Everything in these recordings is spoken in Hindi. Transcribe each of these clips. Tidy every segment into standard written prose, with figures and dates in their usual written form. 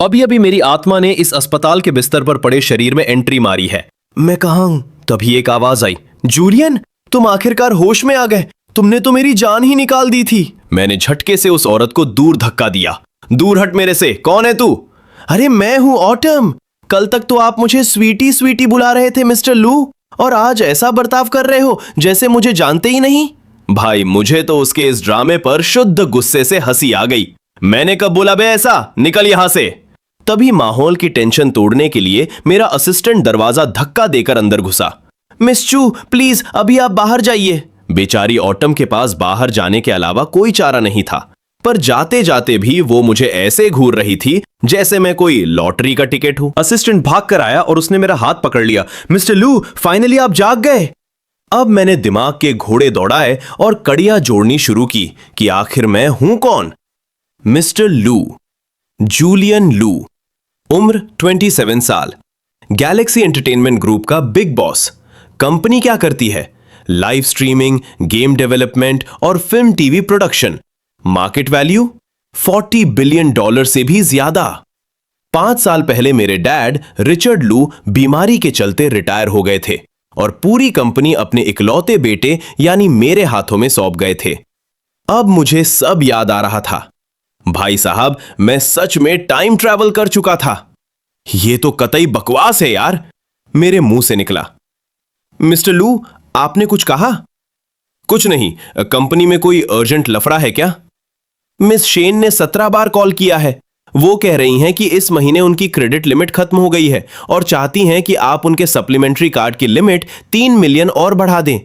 अभी अभी मेरी आत्मा ने इस अस्पताल के बिस्तर पर पड़े शरीर में एंट्री मारी है। मैं कहाँ हूं? तभी एक आवाज आई, जूलियन, तुम आखिरकार होश में आ गए। तुमने तो मेरी जान ही निकाल दी थी। मैंने झटके से उस औरत को दूर धक्का दिया। दूर हट मेरे से, कौन है तू? अरे मैं हूं ऑटम। कल तक तो आप मुझे स्वीटी स्वीटी बुला रहे थे मिस्टर लू, और आज ऐसा बर्ताव कर रहे हो जैसे मुझे जानते ही नहीं। भाई मुझे तो उसके इस ड्रामे पर शुद्ध गुस्से से हंसी आ गई। मैंने कब बोला बे ऐसा, निकल यहां से। तभी माहौल की टेंशन तोड़ने के लिए मेरा असिस्टेंट दरवाजा धक्का देकर अंदर घुसा। मिस चू प्लीज अभी आप बाहर जाइए। बेचारी ऑटम के पास बाहर जाने के अलावा कोई चारा नहीं था, पर जाते जाते भी वो मुझे ऐसे घूर रही थी जैसे मैं कोई लॉटरी का टिकट हूं। असिस्टेंट भाग कर आया और उसने मेरा हाथ पकड़ लिया। मिस्टर लू, फाइनली आप जाग गए। अब मैंने दिमाग के घोड़े दौड़ाए और कड़ियां जोड़नी शुरू की कि आखिर मैं हूं कौन। मिस्टर लू, जूलियन लू, उम्र 27 साल, गैलेक्सी एंटरटेनमेंट ग्रुप का बिग बॉस। कंपनी क्या करती है? लाइव स्ट्रीमिंग, गेम डेवलपमेंट और film TV production. Market value $40 billion से भी ज्यादा। 5 साल पहले मेरे डैड रिचर्ड लू बीमारी के चलते रिटायर हो गए थे और पूरी कंपनी अपने इकलौते बेटे यानी मेरे हाथों में सौंप गए थे। अब मुझे सब याद आ रहा था। भाई साहब, मैं सच में टाइम ट्रैवल कर चुका था। यह तो कतई बकवास है यार, मेरे मुंह से निकला। मिस्टर लू, आपने कुछ कहा? कुछ नहीं, कंपनी में कोई अर्जेंट लफड़ा है क्या? मिस शेन ने 17 बार कॉल किया है। वो कह रही हैं कि इस महीने उनकी क्रेडिट लिमिट खत्म हो गई है और चाहती हैं कि आप उनके सप्लीमेंट्री कार्ड की लिमिट 3 मिलियन और बढ़ा दें।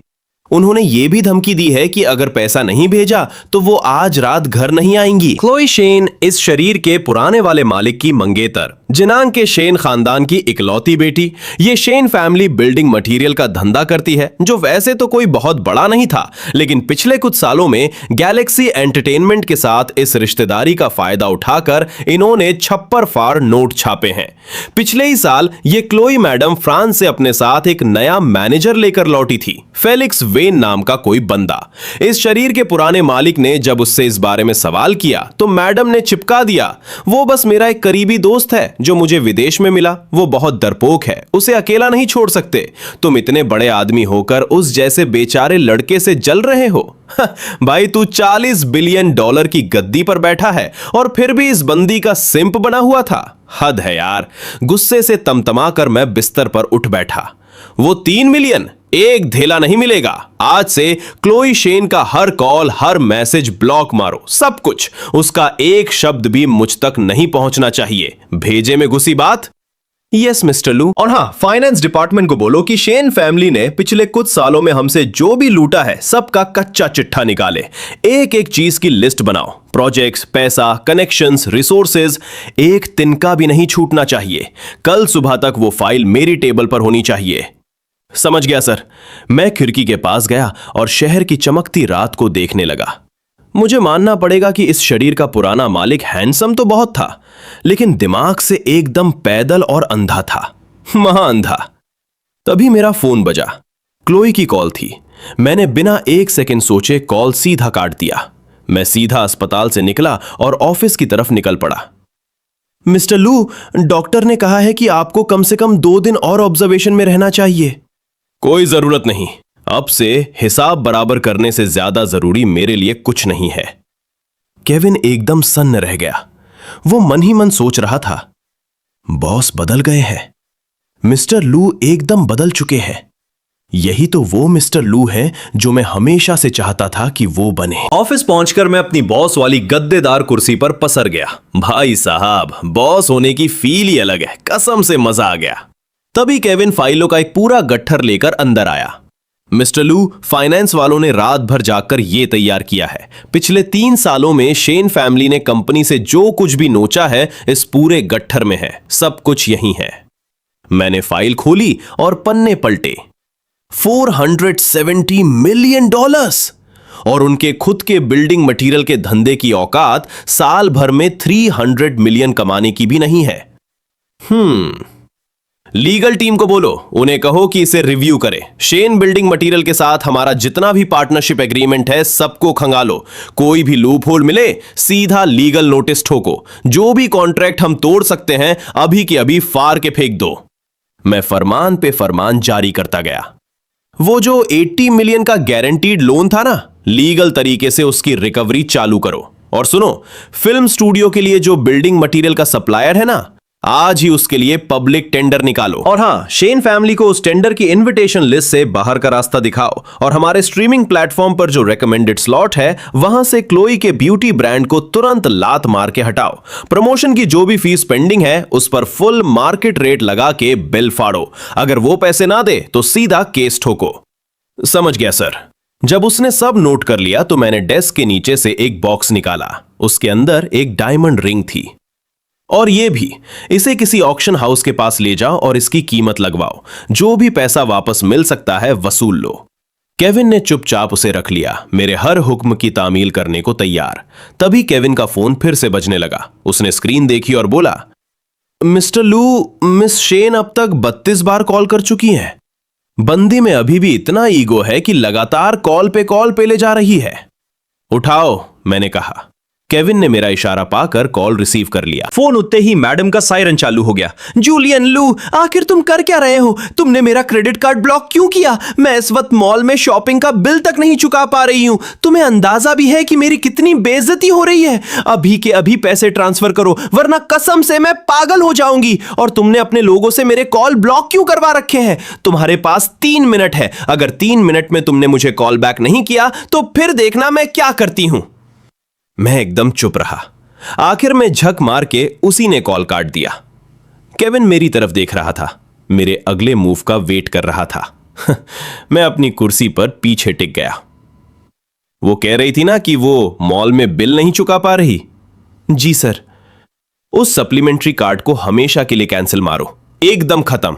उन्होंने ये भी धमकी दी है कि अगर पैसा नहीं भेजा तो वो आज रात घर नहीं आएंगी। क्लोई शेन इस शरीर के पुराने वाले मालिक की मंगेतर, जिनांग के शेन खानदान की इकलौती बेटी। ये शेन फैमिली बिल्डिंग मटेरियल का धंधा करती है, जो वैसे तो कोई बहुत बड़ा नहीं था, लेकिन पिछले कुछ सालों में गैलेक्सी एंटरटेनमेंट के साथ इस रिश्तेदारी का फायदा उठाकर इन्होंने छप्पर फाड़ नोट छापे हैं। पिछले ही साल ये क्लोई मैडम फ्रांस से अपने साथ एक नया मैनेजर लेकर लौटी थी, फेलिक्स वेन नाम का कोई बंदा। इस शरीर के पुराने मालिक ने जब उससे इस बारे में सवाल किया तो मैडम ने चिपका दिया, वो बस मेरा एक करीबी दोस्त है जो मुझे विदेश में मिला। वो बहुत डरपोक है, उसे अकेला नहीं छोड़ सकते। तुम इतने बड़े आदमी होकर उस जैसे बेचारे लड़के से जल रहे हो। भाई तू $40 बिलियन की गद्दी पर बैठा है और फिर भी इस बंदी का सिंप बना हुआ था। हद है यार। गुस्से से तमतमा कर मैं बिस्तर पर उठ बैठा। वो 3 मिलियन एक धेला नहीं मिलेगा। आज से क्लोई शेन का हर कॉल, हर मैसेज ब्लॉक मारो, सब कुछ। उसका एक शब्द भी मुझ तक नहीं पहुंचना चाहिए। भेजे में घुसी बात? यस मिस्टर लू। और हाँ, फाइनेंस डिपार्टमेंट को बोलो कि शेन फैमिली ने पिछले कुछ सालों में हमसे जो भी लूटा है सबका कच्चा चिट्ठा निकाले। एक एक चीज की लिस्ट बनाओ। प्रोजेक्ट्स, पैसा, कनेक्शंस, रिसोर्सेज, एक तिनका भी नहीं छूटना चाहिए। कल सुबह तक वो फाइल मेरी टेबल पर होनी चाहिए। समझ गया सर। मैं खिड़की के पास गया और शहर की चमकती रात को देखने लगा। मुझे मानना पड़ेगा कि इस शरीर का पुराना मालिक हैंडसम तो बहुत था, लेकिन दिमाग से एकदम पैदल और अंधा था, महाअंधा। तभी मेरा फोन बजा। क्लोई की कॉल थी। मैंने बिना एक सेकंड सोचे कॉल सीधा काट दिया। मैं सीधा अस्पताल से निकला और ऑफिस की तरफ निकल पड़ा। मिस्टर लू, डॉक्टर ने कहा है कि आपको कम से कम 2 दिन और ऑब्जर्वेशन में रहना चाहिए। कोई जरूरत नहीं। अब से हिसाब बराबर करने से ज्यादा जरूरी मेरे लिए कुछ नहीं है। केविन एकदम सन्न रह गया। वो मन ही मन सोच रहा था, बॉस बदल गए हैं। मिस्टर लू एकदम बदल चुके हैं। यही तो वो मिस्टर लू है जो मैं हमेशा से चाहता था कि वो बने। ऑफिस पहुंचकर मैं अपनी बॉस वाली गद्देदार कुर्सी पर पसर गया। भाई साहब, बॉस होने की फील ही अलग है, कसम से मजा आ गया। तभी केविन फाइलों का एक पूरा गट्ठर लेकर अंदर आया। मिस्टर लू, फाइनेंस वालों ने रात भर जाकर यह तैयार किया है। पिछले 3 सालों में शेन फैमिली ने कंपनी से जो कुछ भी नोचा है इस पूरे गट्ठर में है। सब कुछ यहीं है। मैंने फाइल खोली और पन्ने पलटे। $470 मिलियन और उनके खुद के बिल्डिंग मटेरियल के धंधे की औकात साल भर में 300 मिलियन कमाने की भी नहीं है। लीगल टीम को बोलो, उन्हें कहो कि इसे रिव्यू करे। शेन बिल्डिंग मटेरियल के साथ हमारा जितना भी पार्टनरशिप एग्रीमेंट है सबको खंगालो। कोई भी लूप होल मिले सीधा लीगल नोटिस ठोको। जो भी कॉन्ट्रैक्ट हम तोड़ सकते हैं अभी के अभी फाड़ के फेंक दो। मैं फरमान पे फरमान जारी करता गया। वो जो 80 मिलियन का गारंटीड लोन था ना, लीगल तरीके से उसकी रिकवरी चालू करो। और सुनो, फिल्म स्टूडियो के लिए जो बिल्डिंग मटेरियल का सप्लायर है ना, आज ही उसके लिए पब्लिक टेंडर निकालो। और हां, शेन फैमिली को उस टेंडर की इनविटेशन लिस्ट से बाहर का रास्ता दिखाओ और हमारे स्ट्रीमिंग प्लेटफॉर्म पर जो रेकमेंडेड स्लॉट है वहां से क्लोई के ब्यूटी ब्रांड को तुरंत लात मार के हटाओ। प्रमोशन की जो भी फीस पेंडिंग है उस पर फुल मार्केट रेट लगा के बिल फाड़ो। अगर वो पैसे ना दे तो सीधा केस ठोको। समझ गया सर। जब उसने सब नोट कर लिया तो मैंने डेस्क के नीचे से एक बॉक्स निकाला। उसके अंदर एक डायमंड रिंग थी। और ये भी, इसे किसी ऑक्शन हाउस के पास ले जाओ और इसकी कीमत लगवाओ। जो भी पैसा वापस मिल सकता है वसूल लो। केविन ने चुपचाप उसे रख लिया, मेरे हर हुक्म की तामील करने को तैयार। तभी केविन का फोन फिर से बजने लगा। उसने स्क्रीन देखी और बोला, मिस्टर लू, मिस शेन अब तक 32 बार कॉल कर चुकी हैं। बंदी में अभी भी इतना ईगो है कि लगातार कॉल पे ले जा रही है। उठाओ, मैंने कहा। केविन ने मेरा इशारा पाकर कॉल रिसीव कर लिया। फोन उठते ही मैडम का सायरन चालू हो गया। जूलियन, लू, आखिर तुम कर क्या रहे हो? तुमने मेरा क्रेडिट कार्ड ब्लॉक क्यों किया? मैं इस वक्त मॉल में शॉपिंग का बिल तक नहीं चुका पा रही हूं। तुम्हें अंदाजा भी है कि मेरी कितनी बेइज्जती हो रही है? अभी के अभी पैसे ट्रांसफर करो वरना कसम से मैं पागल हो जाऊंगी। और तुमने अपने लोगों से मेरे कॉल ब्लॉक क्यों करवा रखे हैं? तुम्हारे पास 3 मिनट है। अगर 3 मिनट में तुमने मुझे कॉल बैक नहीं किया तो फिर देखना मैं क्या करती हूं। मैं एकदम चुप रहा। आखिर में झक मार के उसी ने कॉल काट दिया। केविन मेरी तरफ देख रहा था, मेरे अगले मूव का वेट कर रहा था। मैं अपनी कुर्सी पर पीछे टिक गया। वो कह रही थी ना कि वो मॉल में बिल नहीं चुका पा रही। जी सर। उस सप्लीमेंट्री कार्ड को हमेशा के लिए कैंसिल मारो, एकदम खत्म।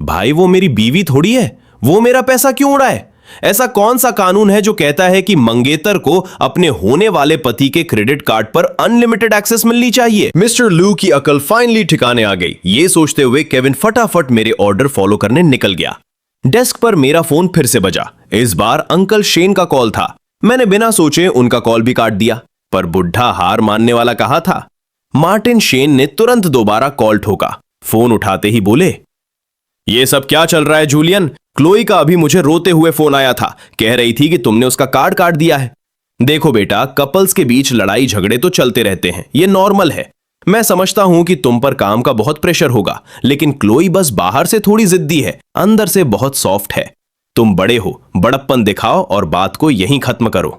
भाई, वो मेरी बीवी थोड़ी है, वो मेरा पैसा क्यों उड़ाए? ऐसा कौन सा कानून है जो कहता है कि मंगेतर को अपने होने वाले पति के क्रेडिट कार्ड पर अनलिमिटेड एक्सेस मिलनी चाहिए? मिस्टर लू की अकल फाइनली ठिकाने आ गई। ये सोचते हुए केविन फटाफट मेरे ऑर्डर फॉलो करने निकल गया। डेस्क पर मेरा फोन फिर से बजा। इस बार अंकल शेन का कॉल था। मैंने बिना सोचे उनका कॉल भी काट दिया, पर बुढ़ा हार मानने वाला कहा था। मार्टिन शेन ने तुरंत दोबारा कॉल ठोका। फोन उठाते ही बोले, ये सब क्या चल रहा है जूलियन? क्लोई का अभी मुझे रोते हुए फोन आया था, कह रही थी कि तुमने उसका कार्ड काट दिया है। देखो बेटा, कपल्स के बीच लड़ाई झगड़े तो चलते रहते हैं, ये नॉर्मल है। मैं समझता हूं कि तुम पर काम का बहुत प्रेशर होगा, लेकिन क्लोई बस बाहर से थोड़ी जिद्दी है, अंदर से बहुत सॉफ्ट है। तुम बड़े हो, बड़प्पन दिखाओ और बात को यहीं खत्म करो।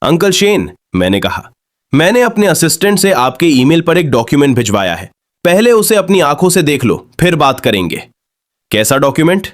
अंकल शेन, मैंने कहा, मैंने अपने असिस्टेंट से आपके ईमेल पर एक डॉक्यूमेंट भिजवाया है। पहले उसे अपनी आंखों से देख लो, फिर बात करेंगे। कैसा डॉक्यूमेंट?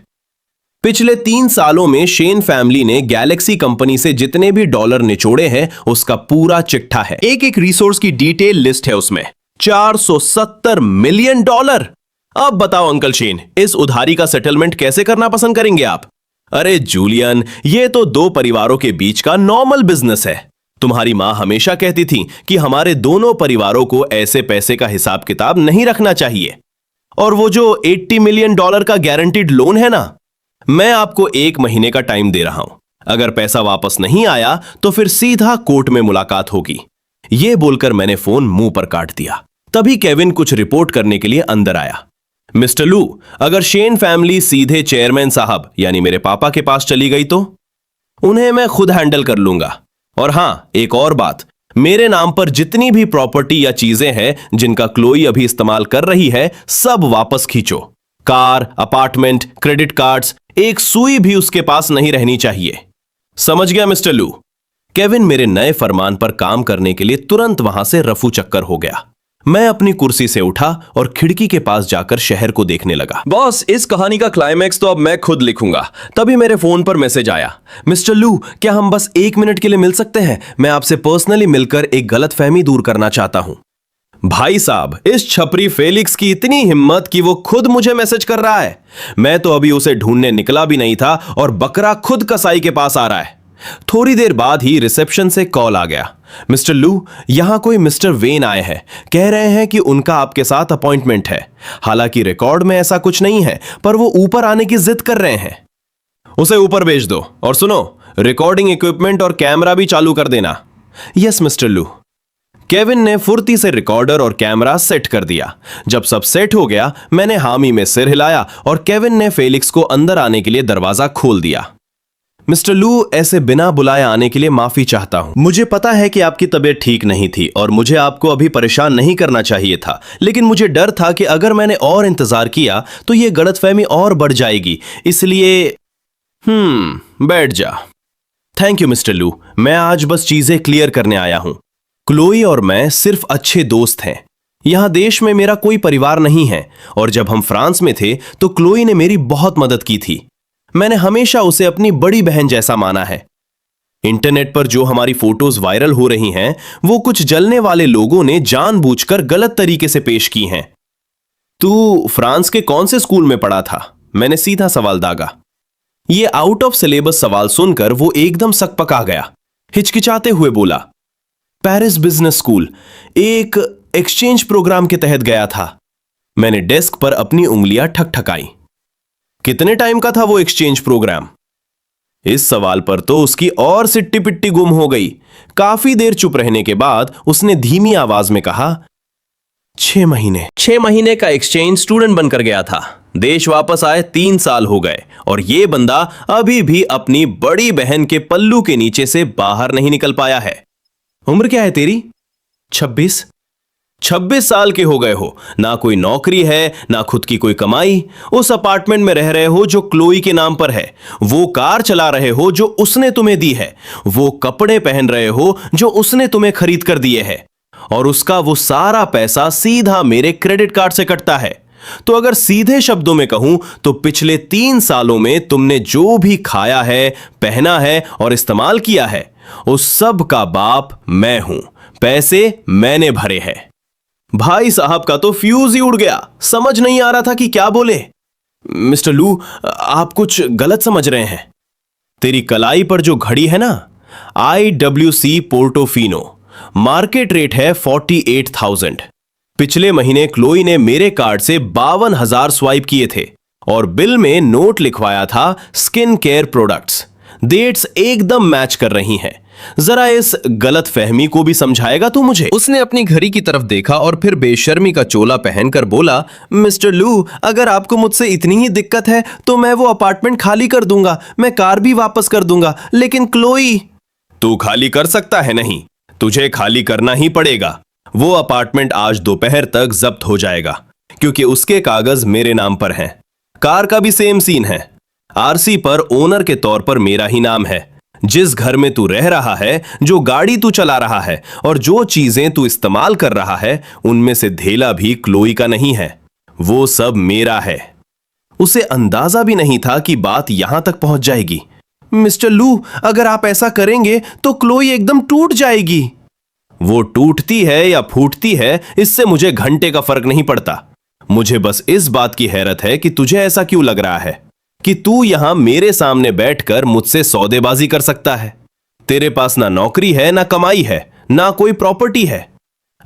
पिछले 3 सालों में शेन फैमिली ने गैलेक्सी कंपनी से जितने भी डॉलर निचोड़े हैं उसका पूरा चिट्ठा है। एक एक रिसोर्स की डिटेल लिस्ट है उसमें। 470 मिलियन डॉलर। अब बताओ अंकल शेन, इस उधारी का सेटलमेंट कैसे करना पसंद करेंगे आप? अरे जूलियन, ये तो 2 परिवारों के बीच का नॉर्मल बिजनेस है। तुम्हारी मां हमेशा कहती थी कि हमारे दोनों परिवारों को ऐसे पैसे का हिसाब किताब नहीं रखना चाहिए। और वो जो 80 मिलियन डॉलर का गारंटीड लोन है ना, मैं आपको 1 महीने का टाइम दे रहा हूं। अगर पैसा वापस नहीं आया तो फिर सीधा कोर्ट में मुलाकात होगी। यह बोलकर मैंने फोन मुंह पर काट दिया। तभी केविन कुछ रिपोर्ट करने के लिए अंदर आया। मिस्टर लू, अगर शेन फैमिली सीधे चेयरमैन साहब यानी मेरे पापा के पास चली गई तो उन्हें मैं खुद हैंडल कर लूंगा। और हां, एक और बात, मेरे नाम पर जितनी भी प्रॉपर्टी या चीजें हैं जिनका क्लोई अभी इस्तेमाल कर रही है, सब वापस खींचो। कार, अपार्टमेंट, क्रेडिट कार्ड्स, एक सुई भी उसके पास नहीं रहनी चाहिए। समझ गया मिस्टर लू? केविन मेरे नए फरमान पर काम करने के लिए तुरंत वहां से रफू चक्कर हो गया। मैं अपनी कुर्सी से उठा और खिड़की के पास जाकर शहर को देखने लगा। बॉस, इस कहानी का क्लाइमैक्स तो अब मैं खुद लिखूंगा। तभी मेरे फोन पर मैसेज आया, मिस्टर लू, क्या हम बस 1 मिनट के लिए मिल सकते हैं? मैं आपसे पर्सनली मिलकर एक गलतफहमी दूर करना चाहता हूं। भाई साहब, इस छपरी फेलिक्स की इतनी हिम्मत कि वो खुद मुझे मैसेज कर रहा है। मैं तो अभी उसे ढूंढने निकला भी नहीं था और बकरा खुद कसाई के पास आ रहा है। थोड़ी देर बाद ही रिसेप्शन से कॉल आ गया। मिस्टर लू, यहां कोई मिस्टर वेन आए हैं, कह रहे हैं कि उनका आपके साथ अपॉइंटमेंट है। हालांकि रिकॉर्ड में ऐसा कुछ नहीं है, पर वो ऊपर आने की जिद कर रहे हैं। उसे ऊपर भेज दो, और सुनो, रिकॉर्डिंग इक्विपमेंट और कैमरा भी चालू कर देना। यस मिस्टर लू। केविन ने फुर्ती से रिकॉर्डर और कैमरा सेट कर दिया। जब सब सेट हो गया, मैंने हामी में सिर हिलाया और केविन ने फेलिक्स को अंदर आने के लिए दरवाजा खोल दिया। मिस्टर लू, ऐसे बिना बुलाए आने के लिए माफी चाहता हूं। मुझे पता है कि आपकी तबीयत ठीक नहीं थी और मुझे आपको अभी परेशान नहीं करना चाहिए था, लेकिन मुझे डर था कि अगर मैंने और इंतजार किया तो यह गलतफहमी और बढ़ जाएगी, इसलिए बैठ जा। थैंक यू मिस्टर लू, मैं आज बस चीजें क्लियर करने आया हूं। क्लोई और मैं सिर्फ अच्छे दोस्त हैं। यहां देश में मेरा कोई परिवार नहीं है, और जब हम फ्रांस में थे तो क्लोई ने मेरी बहुत मदद की थी। मैंने हमेशा उसे अपनी बड़ी बहन जैसा माना है। इंटरनेट पर जो हमारी फोटोज वायरल हो रही हैं, वो कुछ जलने वाले लोगों ने जानबूझकर गलत तरीके से पेश की हैं। तू फ्रांस के कौन से स्कूल में पढ़ा था? मैंने सीधा सवाल दागा। ये आउट ऑफ सिलेबस सवाल सुनकर वो एकदम सकपका गया। हिचकिचाते हुए बोला, पेरिस बिजनेस स्कूल, एक एक्सचेंज प्रोग्राम के तहत गया था। मैंने डेस्क पर अपनी उंगलियां ठकठकाई। कितने टाइम का था वो एक्सचेंज प्रोग्राम? इस सवाल पर तो उसकी और सिट्टी पिट्टी गुम हो गई। काफी देर चुप रहने के बाद उसने धीमी आवाज में कहा, 6 महीने। 6 महीने का एक्सचेंज स्टूडेंट बनकर गया था। देश वापस आए 3 साल हो गए, और ये बंदा अभी भी अपनी बड़ी बहन के पल्लू के नीचे से बाहर नहीं निकल पाया है। उम्र क्या है तेरी? 26 साल के हो गए हो। ना कोई नौकरी है, ना खुद की कोई कमाई। उस अपार्टमेंट में रह रहे हो जो क्लोई के नाम पर है। वो कार चला रहे हो जो उसने तुम्हें दी है। वो कपड़े पहन रहे हो जो उसने तुम्हें खरीद कर दिए हैं, और उसका वो सारा पैसा सीधा मेरे क्रेडिट कार्ड से कटता है। तो अगर सीधे शब्दों में कहूं तो पिछले 3 सालों में तुमने जो भी खाया है, पहना है और इस्तेमाल किया है, उस सब का बाप मैं हूं। पैसे मैंने भरे हैं। भाई साहब का तो फ्यूज ही उड़ गया। समझ नहीं आ रहा था कि क्या बोले। मिस्टर लू, आप कुछ गलत समझ रहे हैं। तेरी कलाई पर जो घड़ी है ना, IWC पोर्टोफिनो, मार्केट रेट है 48,000। पिछले महीने क्लोई ने मेरे कार्ड से 52,000 स्वाइप किए थे, और बिल में नोट लिखवाया था स्किन केयर प्रोडक्ट्स। डेट्स एकदम मैच कर रही हैं। जरा इस गलत फहमी को भी समझाएगा तू मुझे? उसने अपनी घड़ी की तरफ देखा और फिर बेशर्मी का चोला पहनकर बोला, मिस्टर लू, अगर आपको मुझसे इतनी ही दिक्कत है तो मैं वो अपार्टमेंट खाली कर दूंगा। मैं कार भी वापस कर दूंगा, लेकिन क्लोई। तू खाली कर सकता है नहीं, तुझे खाली करना ही पड़ेगा। वो अपार्टमेंट आज दोपहर तक जब्त हो जाएगा, क्योंकि उसके कागज मेरे नाम पर हैं। कार का भी सेम सीन है। RC पर ओनर के तौर पर मेरा ही नाम है। जिस घर में तू रह रहा है, जो गाड़ी तू चला रहा है और जो चीजें तू इस्तेमाल कर रहा है, उनमें से धेला भी क्लोई का नहीं है। वो सब मेरा है। उसे अंदाजा भी नहीं था कि बात यहां तक पहुंच जाएगी। मिस्टर लू, अगर आप ऐसा करेंगे तो क्लोई एकदम टूट जाएगी। वो टूटती है या फूटती है, इससे मुझे घंटे का फर्क नहीं पड़ता। मुझे बस इस बात की हैरत है कि तुझे ऐसा क्यों लग रहा है कि तू यहां मेरे सामने बैठकर मुझसे सौदेबाजी कर सकता है। तेरे पास ना नौकरी है, ना कमाई है, ना कोई प्रॉपर्टी है।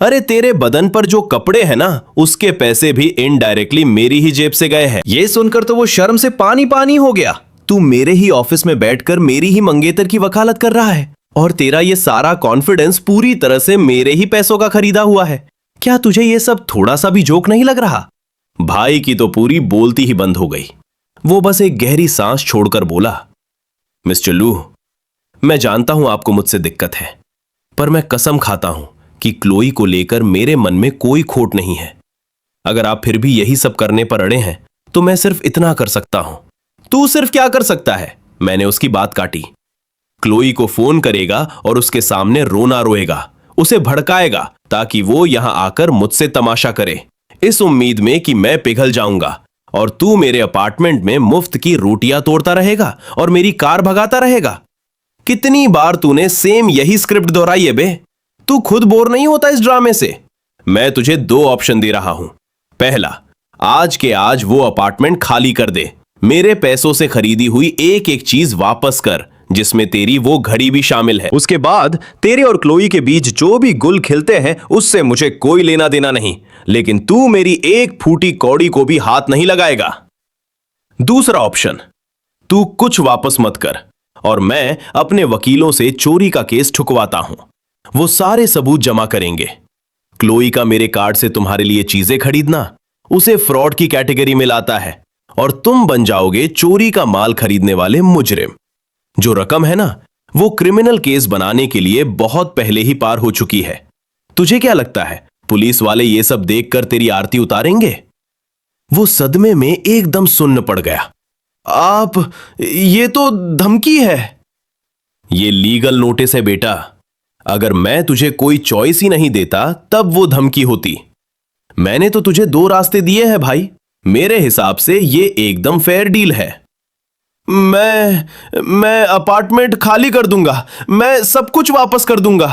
अरे तेरे बदन पर जो कपड़े हैं ना, उसके पैसे भी इनडायरेक्टली मेरी ही जेब से गए हैं। यह सुनकर तो वो शर्म से पानी पानी हो गया। तू मेरे ही ऑफिस में बैठकर मेरी ही मंगेतर की वकालत कर रहा है, और तेरा ये सारा कॉन्फिडेंस पूरी तरह से मेरे ही पैसों का खरीदा हुआ है। क्या तुझे ये सब थोड़ा सा भी जोक नहीं लग रहा? भाई की तो पूरी बोलती ही बंद हो गई। वो बस एक गहरी सांस छोड़कर बोला, मिस्टर लू, मैं जानता हूं आपको मुझसे दिक्कत है, पर मैं कसम खाता हूं कि क्लोई को लेकर मेरे मन में कोई खोट नहीं है। अगर आप फिर भी यही सब करने पर अड़े हैं तो मैं सिर्फ इतना कर सकता हूं। तू सिर्फ क्या कर सकता है? मैंने उसकी बात काटी। क्लोई को फोन करेगा और उसके सामने रोना रोएगा, उसे भड़काएगा ताकि वो यहां आकर मुझसे तमाशा करे, इस उम्मीद में कि मैं पिघल जाऊंगा और तू मेरे अपार्टमेंट में मुफ्त की रोटियां तोड़ता रहेगा और मेरी कार भगाता रहेगा। कितनी बार तूने सेम यही स्क्रिप्ट दोहराई है बे? तू खुद बोर नहीं होता इस ड्रामे से? मैं तुझे 2 ऑप्शन दे रहा हूं। पहला, आज के आज वो अपार्टमेंट खाली कर दे। मेरे पैसों से खरीदी हुई एक एक चीज वापस कर, जिसमें तेरी वो घड़ी भी शामिल है। उसके बाद तेरे और क्लोई के बीच जो भी गुल खिलते हैं उससे मुझे कोई लेना देना नहीं, लेकिन तू मेरी एक फूटी कौड़ी को भी हाथ नहीं लगाएगा। दूसरा ऑप्शन, तू कुछ वापस मत कर और मैं अपने वकीलों से चोरी का केस ठुकवाता हूं। वो सारे सबूत जमा करेंगे। क्लोई का मेरे कार्ड से तुम्हारे लिए चीजें खरीदना उसे फ्रॉड की कैटेगरी में लाता है और तुम बन जाओगे चोरी का माल खरीदने वाले मुजरिम। जो रकम है ना, वो क्रिमिनल केस बनाने के लिए बहुत पहले ही पार हो चुकी है। तुझे क्या लगता है पुलिस वाले ये सब देखकर तेरी आरती उतारेंगे? वो सदमे में एकदम सुन्न पड़ गया। आप, ये तो धमकी है। ये लीगल नोटिस है बेटा। अगर मैं तुझे कोई चॉइस ही नहीं देता तब वो धमकी होती। मैंने तो तुझे 2 रास्ते दिए हैं भाई। मेरे हिसाब से ये एकदम फेयर डील है। मैं अपार्टमेंट खाली कर दूंगा। मैं सब कुछ वापस कर दूंगा।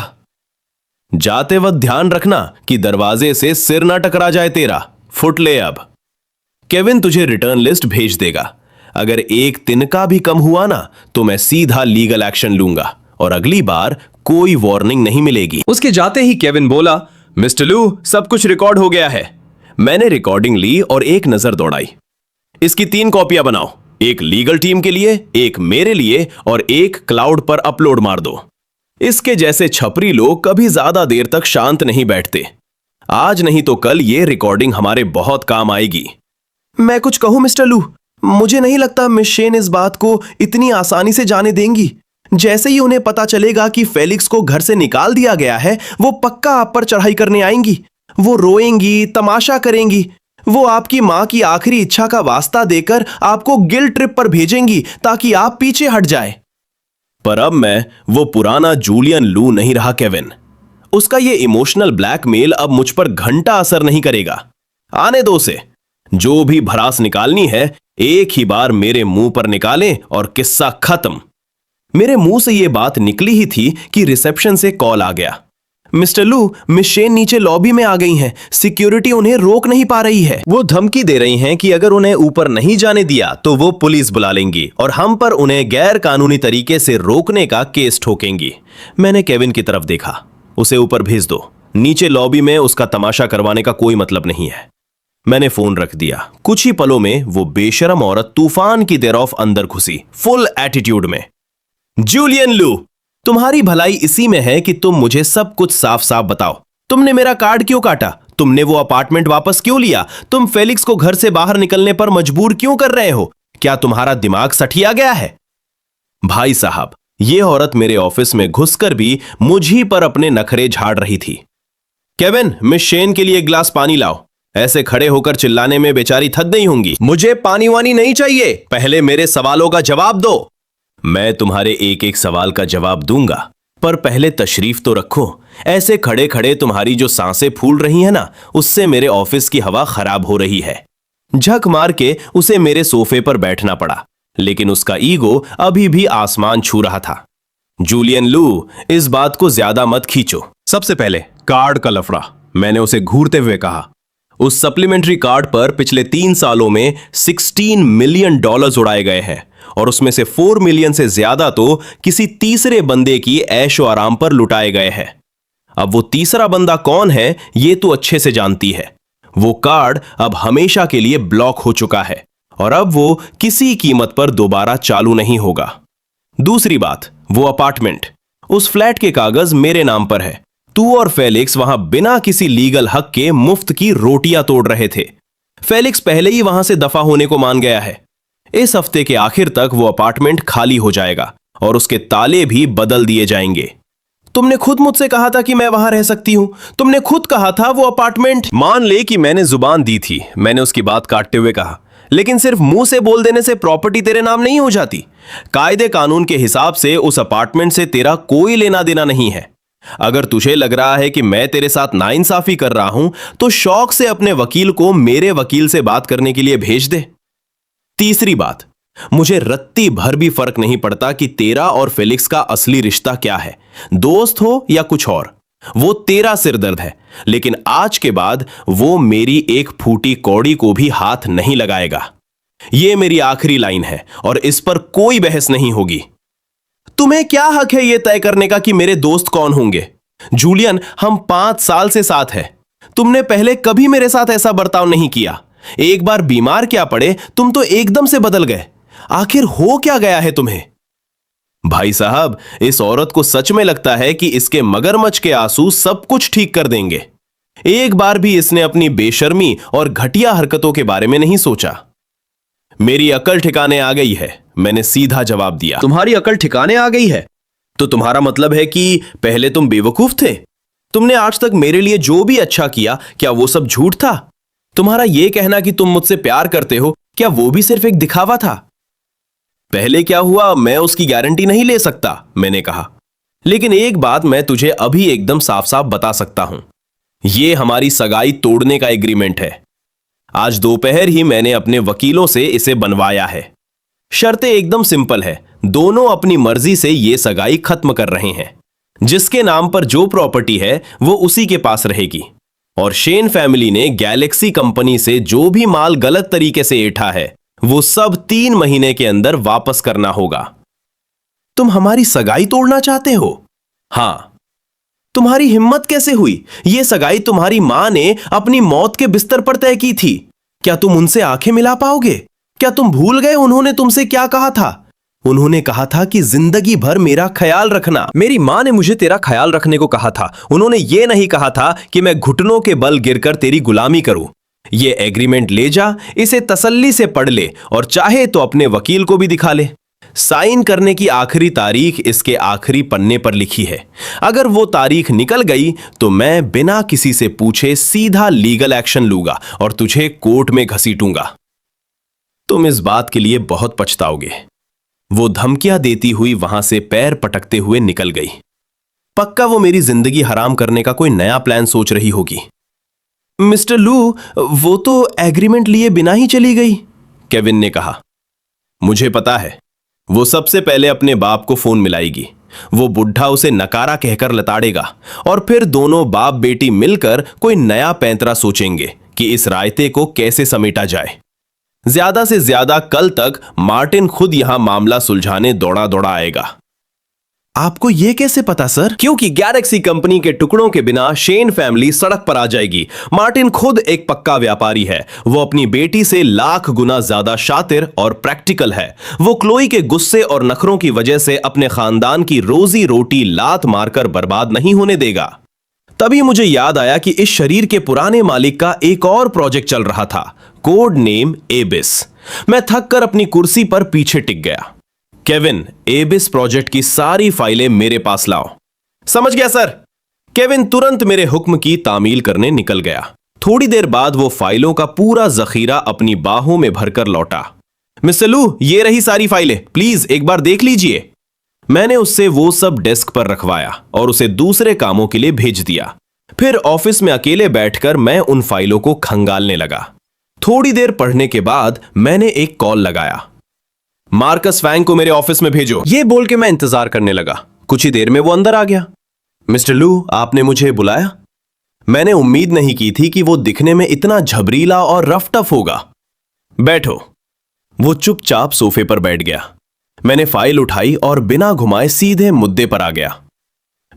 जाते वक्त ध्यान रखना कि दरवाजे से सिर ना टकरा जाए तेरा। फुट ले अब। केविन तुझे रिटर्न लिस्ट भेज देगा। अगर एक तिनका भी कम हुआ ना तो मैं सीधा लीगल एक्शन लूंगा और अगली बार कोई वार्निंग नहीं मिलेगी। उसके जाते ही केविन बोला, मिस्टर लू, सब कुछ रिकॉर्ड हो गया है। मैंने रिकॉर्डिंग ली और एक नजर दौड़ाई। इसकी 3 कॉपियां बनाओ, एक लीगल टीम के लिए, एक मेरे लिए और एक क्लाउड पर अपलोड मार दो। इसके जैसे छपरी लोग कभी ज्यादा देर तक शांत नहीं बैठते। आज नहीं तो कल ये रिकॉर्डिंग हमारे बहुत काम आएगी। मैं कुछ कहूं मिस्टर लू? मुझे नहीं लगता मिस शेन इस बात को इतनी आसानी से जाने देंगी। जैसे ही उन्हें पता चलेगा कि फेलिक्स को घर से निकाल दिया गया है, वो पक्का आप पर चढ़ाई करने आएंगी। वो रोएंगी, तमाशा करेंगी। वो आपकी मां की आखिरी इच्छा का वास्ता देकर आपको गिल्ट ट्रिप पर भेजेंगी ताकि आप पीछे हट जाए। पर अब मैं वो पुराना जूलियन लू नहीं रहा केविन। उसका ये इमोशनल ब्लैकमेल अब मुझ पर घंटा असर नहीं करेगा। आने दो उसे। जो भी भड़ास निकालनी है एक ही बार मेरे मुंह पर निकालें और किस्सा खत्म। मेरे मुंह से यह बात निकली ही थी कि रिसेप्शन से कॉल आ गया। मिस्टर लू, मिस शेन नीचे लॉबी में आ गई हैं। सिक्योरिटी उन्हें रोक नहीं पा रही है। वो धमकी दे रही हैं कि अगर उन्हें ऊपर नहीं जाने दिया तो वो पुलिस बुला लेंगी और हम पर उन्हें गैर कानूनी तरीके से रोकने का केस ठोकेंगी। मैंने केविन की तरफ देखा। उसे ऊपर भेज दो। नीचे लॉबी में उसका तमाशा करवाने का कोई मतलब नहीं है। मैंने फोन रख दिया। कुछ ही पलों में वो बेशरम औरत तूफान की देरौफ अंदर घुसी, फुल एटीट्यूड में। जूलियन लू, तुम्हारी भलाई इसी में है कि तुम मुझे सब कुछ साफ साफ बताओ। तुमने मेरा कार्ड क्यों काटा? तुमने वो अपार्टमेंट वापस क्यों लिया? तुम फेलिक्स को घर से बाहर निकलने पर मजबूर क्यों कर रहे हो? क्या तुम्हारा दिमाग सठिया गया है? भाई साहब, ये औरत मेरे ऑफिस में घुसकर भी मुझी पर अपने नखरे झाड़ रही थी। केविन, मिस शेन के लिए एक गिलास पानी लाओ। ऐसे खड़े होकर चिल्लाने में बेचारी थक गई होंगी। मुझे पानी वानी नहीं चाहिए, पहले मेरे सवालों का जवाब दो। मैं तुम्हारे एक एक सवाल का जवाब दूंगा, पर पहले तशरीफ तो रखो। ऐसे खड़े खड़े तुम्हारी जो सांसें फूल रही हैं ना, उससे मेरे ऑफिस की हवा खराब हो रही है। झक मार के उसे मेरे सोफे पर बैठना पड़ा, लेकिन उसका ईगो अभी भी आसमान छू रहा था। जूलियन लू, इस बात को ज्यादा मत खींचो। सबसे पहले कार्ड का लफड़ा, मैंने उसे घूरते हुए कहा। उस सप्लीमेंट्री कार्ड पर पिछले 3 सालों में $16 मिलियन उड़ाए गए हैं और उसमें से 4 मिलियन से ज्यादा तो किसी तीसरे बंदे की ऐशो आराम पर लुटाए गए हैं। अब वो तीसरा बंदा कौन है ये तू अच्छे से जानती है। वो कार्ड अब हमेशा के लिए ब्लॉक हो चुका है और अब वो किसी कीमत पर दोबारा चालू नहीं होगा। दूसरी बात, वो अपार्टमेंट, उस फ्लैट के कागज मेरे नाम पर है। तू और फेलिक्स वहां बिना किसी लीगल हक के मुफ्त की रोटियां तोड़ रहे थे। फेलिक्स पहले ही वहां से दफा होने को मान गया है। इस हफ्ते के आखिर तक वो अपार्टमेंट खाली हो जाएगा और उसके ताले भी बदल दिए जाएंगे। तुमने खुद मुझसे कहा था कि मैं वहां रह सकती हूं। तुमने खुद कहा था वो अपार्टमेंट। मान ले कि मैंने जुबान दी थी, मैंने उसकी बात काटते हुए कहा, लेकिन सिर्फ मुंह से बोल देने से प्रॉपर्टी तेरे नाम नहीं हो जाती। कायदे कानून के हिसाब से उस अपार्टमेंट से तेरा कोई लेना देना नहीं है। अगर तुझे लग रहा है कि मैं तेरे साथ नाइंसाफी कर रहा हूं तो शौक से अपने वकील को मेरे वकील से बात करने के लिए भेज दे। तीसरी बात, मुझे रत्ती भर भी फर्क नहीं पड़ता कि तेरा और फेलिक्स का असली रिश्ता क्या है, दोस्त हो या कुछ और। वो तेरा सिरदर्द है, लेकिन आज के बाद वो मेरी एक फूटी कौड़ी को भी हाथ नहीं लगाएगा। ये मेरी आखिरी लाइन है और इस पर कोई बहस नहीं होगी। तुम्हें क्या हक है यह तय करने का कि मेरे दोस्त कौन होंगे? जूलियन, हम 5 साल से साथ हैं। तुमने पहले कभी मेरे साथ ऐसा बर्ताव नहीं किया। एक बार बीमार क्या पड़े तुम तो एकदम से बदल गए। आखिर हो क्या गया है तुम्हें? भाई साहब, इस औरत को सच में लगता है कि इसके मगरमच्छ के आंसू सब कुछ ठीक कर देंगे। एक बार भी इसने अपनी बेशर्मी और घटिया हरकतों के बारे में नहीं सोचा। मेरी अकल ठिकाने आ गई है, मैंने सीधा जवाब दिया। तुम्हारी अकल ठिकाने आ गई है? तो तुम्हारा मतलब है कि पहले तुम बेवकूफ थे? तुमने आज तक मेरे लिए जो भी अच्छा किया, क्या वो सब झूठ था? तुम्हारा यह कहना कि तुम मुझसे प्यार करते हो, क्या वो भी सिर्फ एक दिखावा था? पहले क्या हुआ मैं उसकी गारंटी नहीं ले सकता, मैंने कहा। लेकिन एक बात मैं तुझे अभी एकदम साफ साफ बता सकता हूं। यह हमारी सगाई तोड़ने का एग्रीमेंट है। आज दोपहर ही मैंने अपने वकीलों से इसे बनवाया है। शर्तें एकदम सिंपल है। दोनों अपनी मर्जी से यह सगाई खत्म कर रहे हैं। जिसके नाम पर जो प्रॉपर्टी है वो उसी के पास रहेगी। और शेन फैमिली ने गैलेक्सी कंपनी से जो भी माल गलत तरीके से ऐंठा है वो सब 3 महीने के अंदर वापस करना होगा। तुम हमारी सगाई तोड़ना चाहते हो? हां। तुम्हारी हिम्मत कैसे हुई? यह सगाई तुम्हारी मां ने अपनी मौत के बिस्तर पर तय की थी। क्या तुम उनसे आंखें मिला पाओगे? क्या तुम भूल गए उन्होंने तुमसे क्या कहा था? उन्होंने कहा था कि जिंदगी भर मेरा ख्याल रखना। मेरी मां ने मुझे तेरा ख्याल रखने को कहा था। उन्होंने यह नहीं कहा था कि मैं घुटनों के बल गिरकर तेरी गुलामी करूं। यह एग्रीमेंट ले जा, इसे तसल्ली से पढ़ ले और चाहे तो अपने वकील को भी दिखा ले। साइन करने की आखिरी तारीख इसके आखिरी पन्ने पर लिखी है। अगर वो तारीख निकल गई तो मैं बिना किसी से पूछे सीधा लीगल एक्शन लूंगा और तुझे कोर्ट में घसीटूंगा। तुम इस बात के लिए बहुत पछताओगे। वो धमकियां देती हुई वहां से पैर पटकते हुए निकल गई। पक्का वो मेरी जिंदगी हराम करने का कोई नया प्लान सोच रही होगी। मिस्टर लू, वो तो एग्रीमेंट लिए बिना ही चली गई, केविन ने कहा। मुझे पता है। वो सबसे पहले अपने बाप को फोन मिलाएगी। वो बुढ़ा उसे नकारा कहकर लताड़ेगा और फिर दोनों बाप बेटी मिलकर कोई नया पैंतरा सोचेंगे कि इस रायते को कैसे समेटा जाए। ज्यादा से ज्यादा कल तक मार्टिन खुद यहां मामला सुलझाने दौड़ा दौड़ा आएगा। आपको यह कैसे पता सर? क्योंकि गैलेक्सी कंपनी के टुकड़ों के बिना शेन फैमिली सड़क पर आ जाएगी। मार्टिन खुद एक पक्का व्यापारी है। वो अपनी बेटी से लाख गुना ज्यादा शातिर और प्रैक्टिकल है। वो क्लोई के गुस्से और नखरों की वजह से अपने खानदान की रोजी रोटी लात मारकर बर्बाद नहीं होने देगा। तभी मुझे याद आया कि इस शरीर के पुराने मालिक का एक और प्रोजेक्ट चल रहा था, कोड नेम एबिस। मैं थक कर अपनी कुर्सी पर पीछे टिक गया। केविन, एबिस प्रोजेक्ट की सारी फाइलें मेरे पास लाओ। समझ गया सर। केविन तुरंत मेरे हुक्म की तामील करने निकल गया। थोड़ी देर बाद वो फाइलों का पूरा जखीरा अपनी बाहों में भरकर लौटा। मिस्टर लू, ये रही सारी फाइलें, प्लीज एक बार देख लीजिए। मैंने उससे वो सब डेस्क पर रखवाया और उसे दूसरे कामों के लिए भेज दिया। फिर ऑफिस में अकेले बैठकर मैं उन फाइलों को खंगालने लगा। थोड़ी देर पढ़ने के बाद मैंने एक कॉल लगाया। मार्कस वैंग को मेरे ऑफिस में भेजो, ये बोल के मैं इंतजार करने लगा। कुछ ही देर में वो अंदर आ गया। मिस्टर लू, आपने मुझे बुलाया? मैंने उम्मीद नहीं की थी कि वो दिखने में इतना झबरीला और रफ टफ होगा। बैठो। वो चुपचाप सोफे पर बैठ गया। मैंने फाइल उठाई और बिना घुमाए सीधे मुद्दे पर आ गया।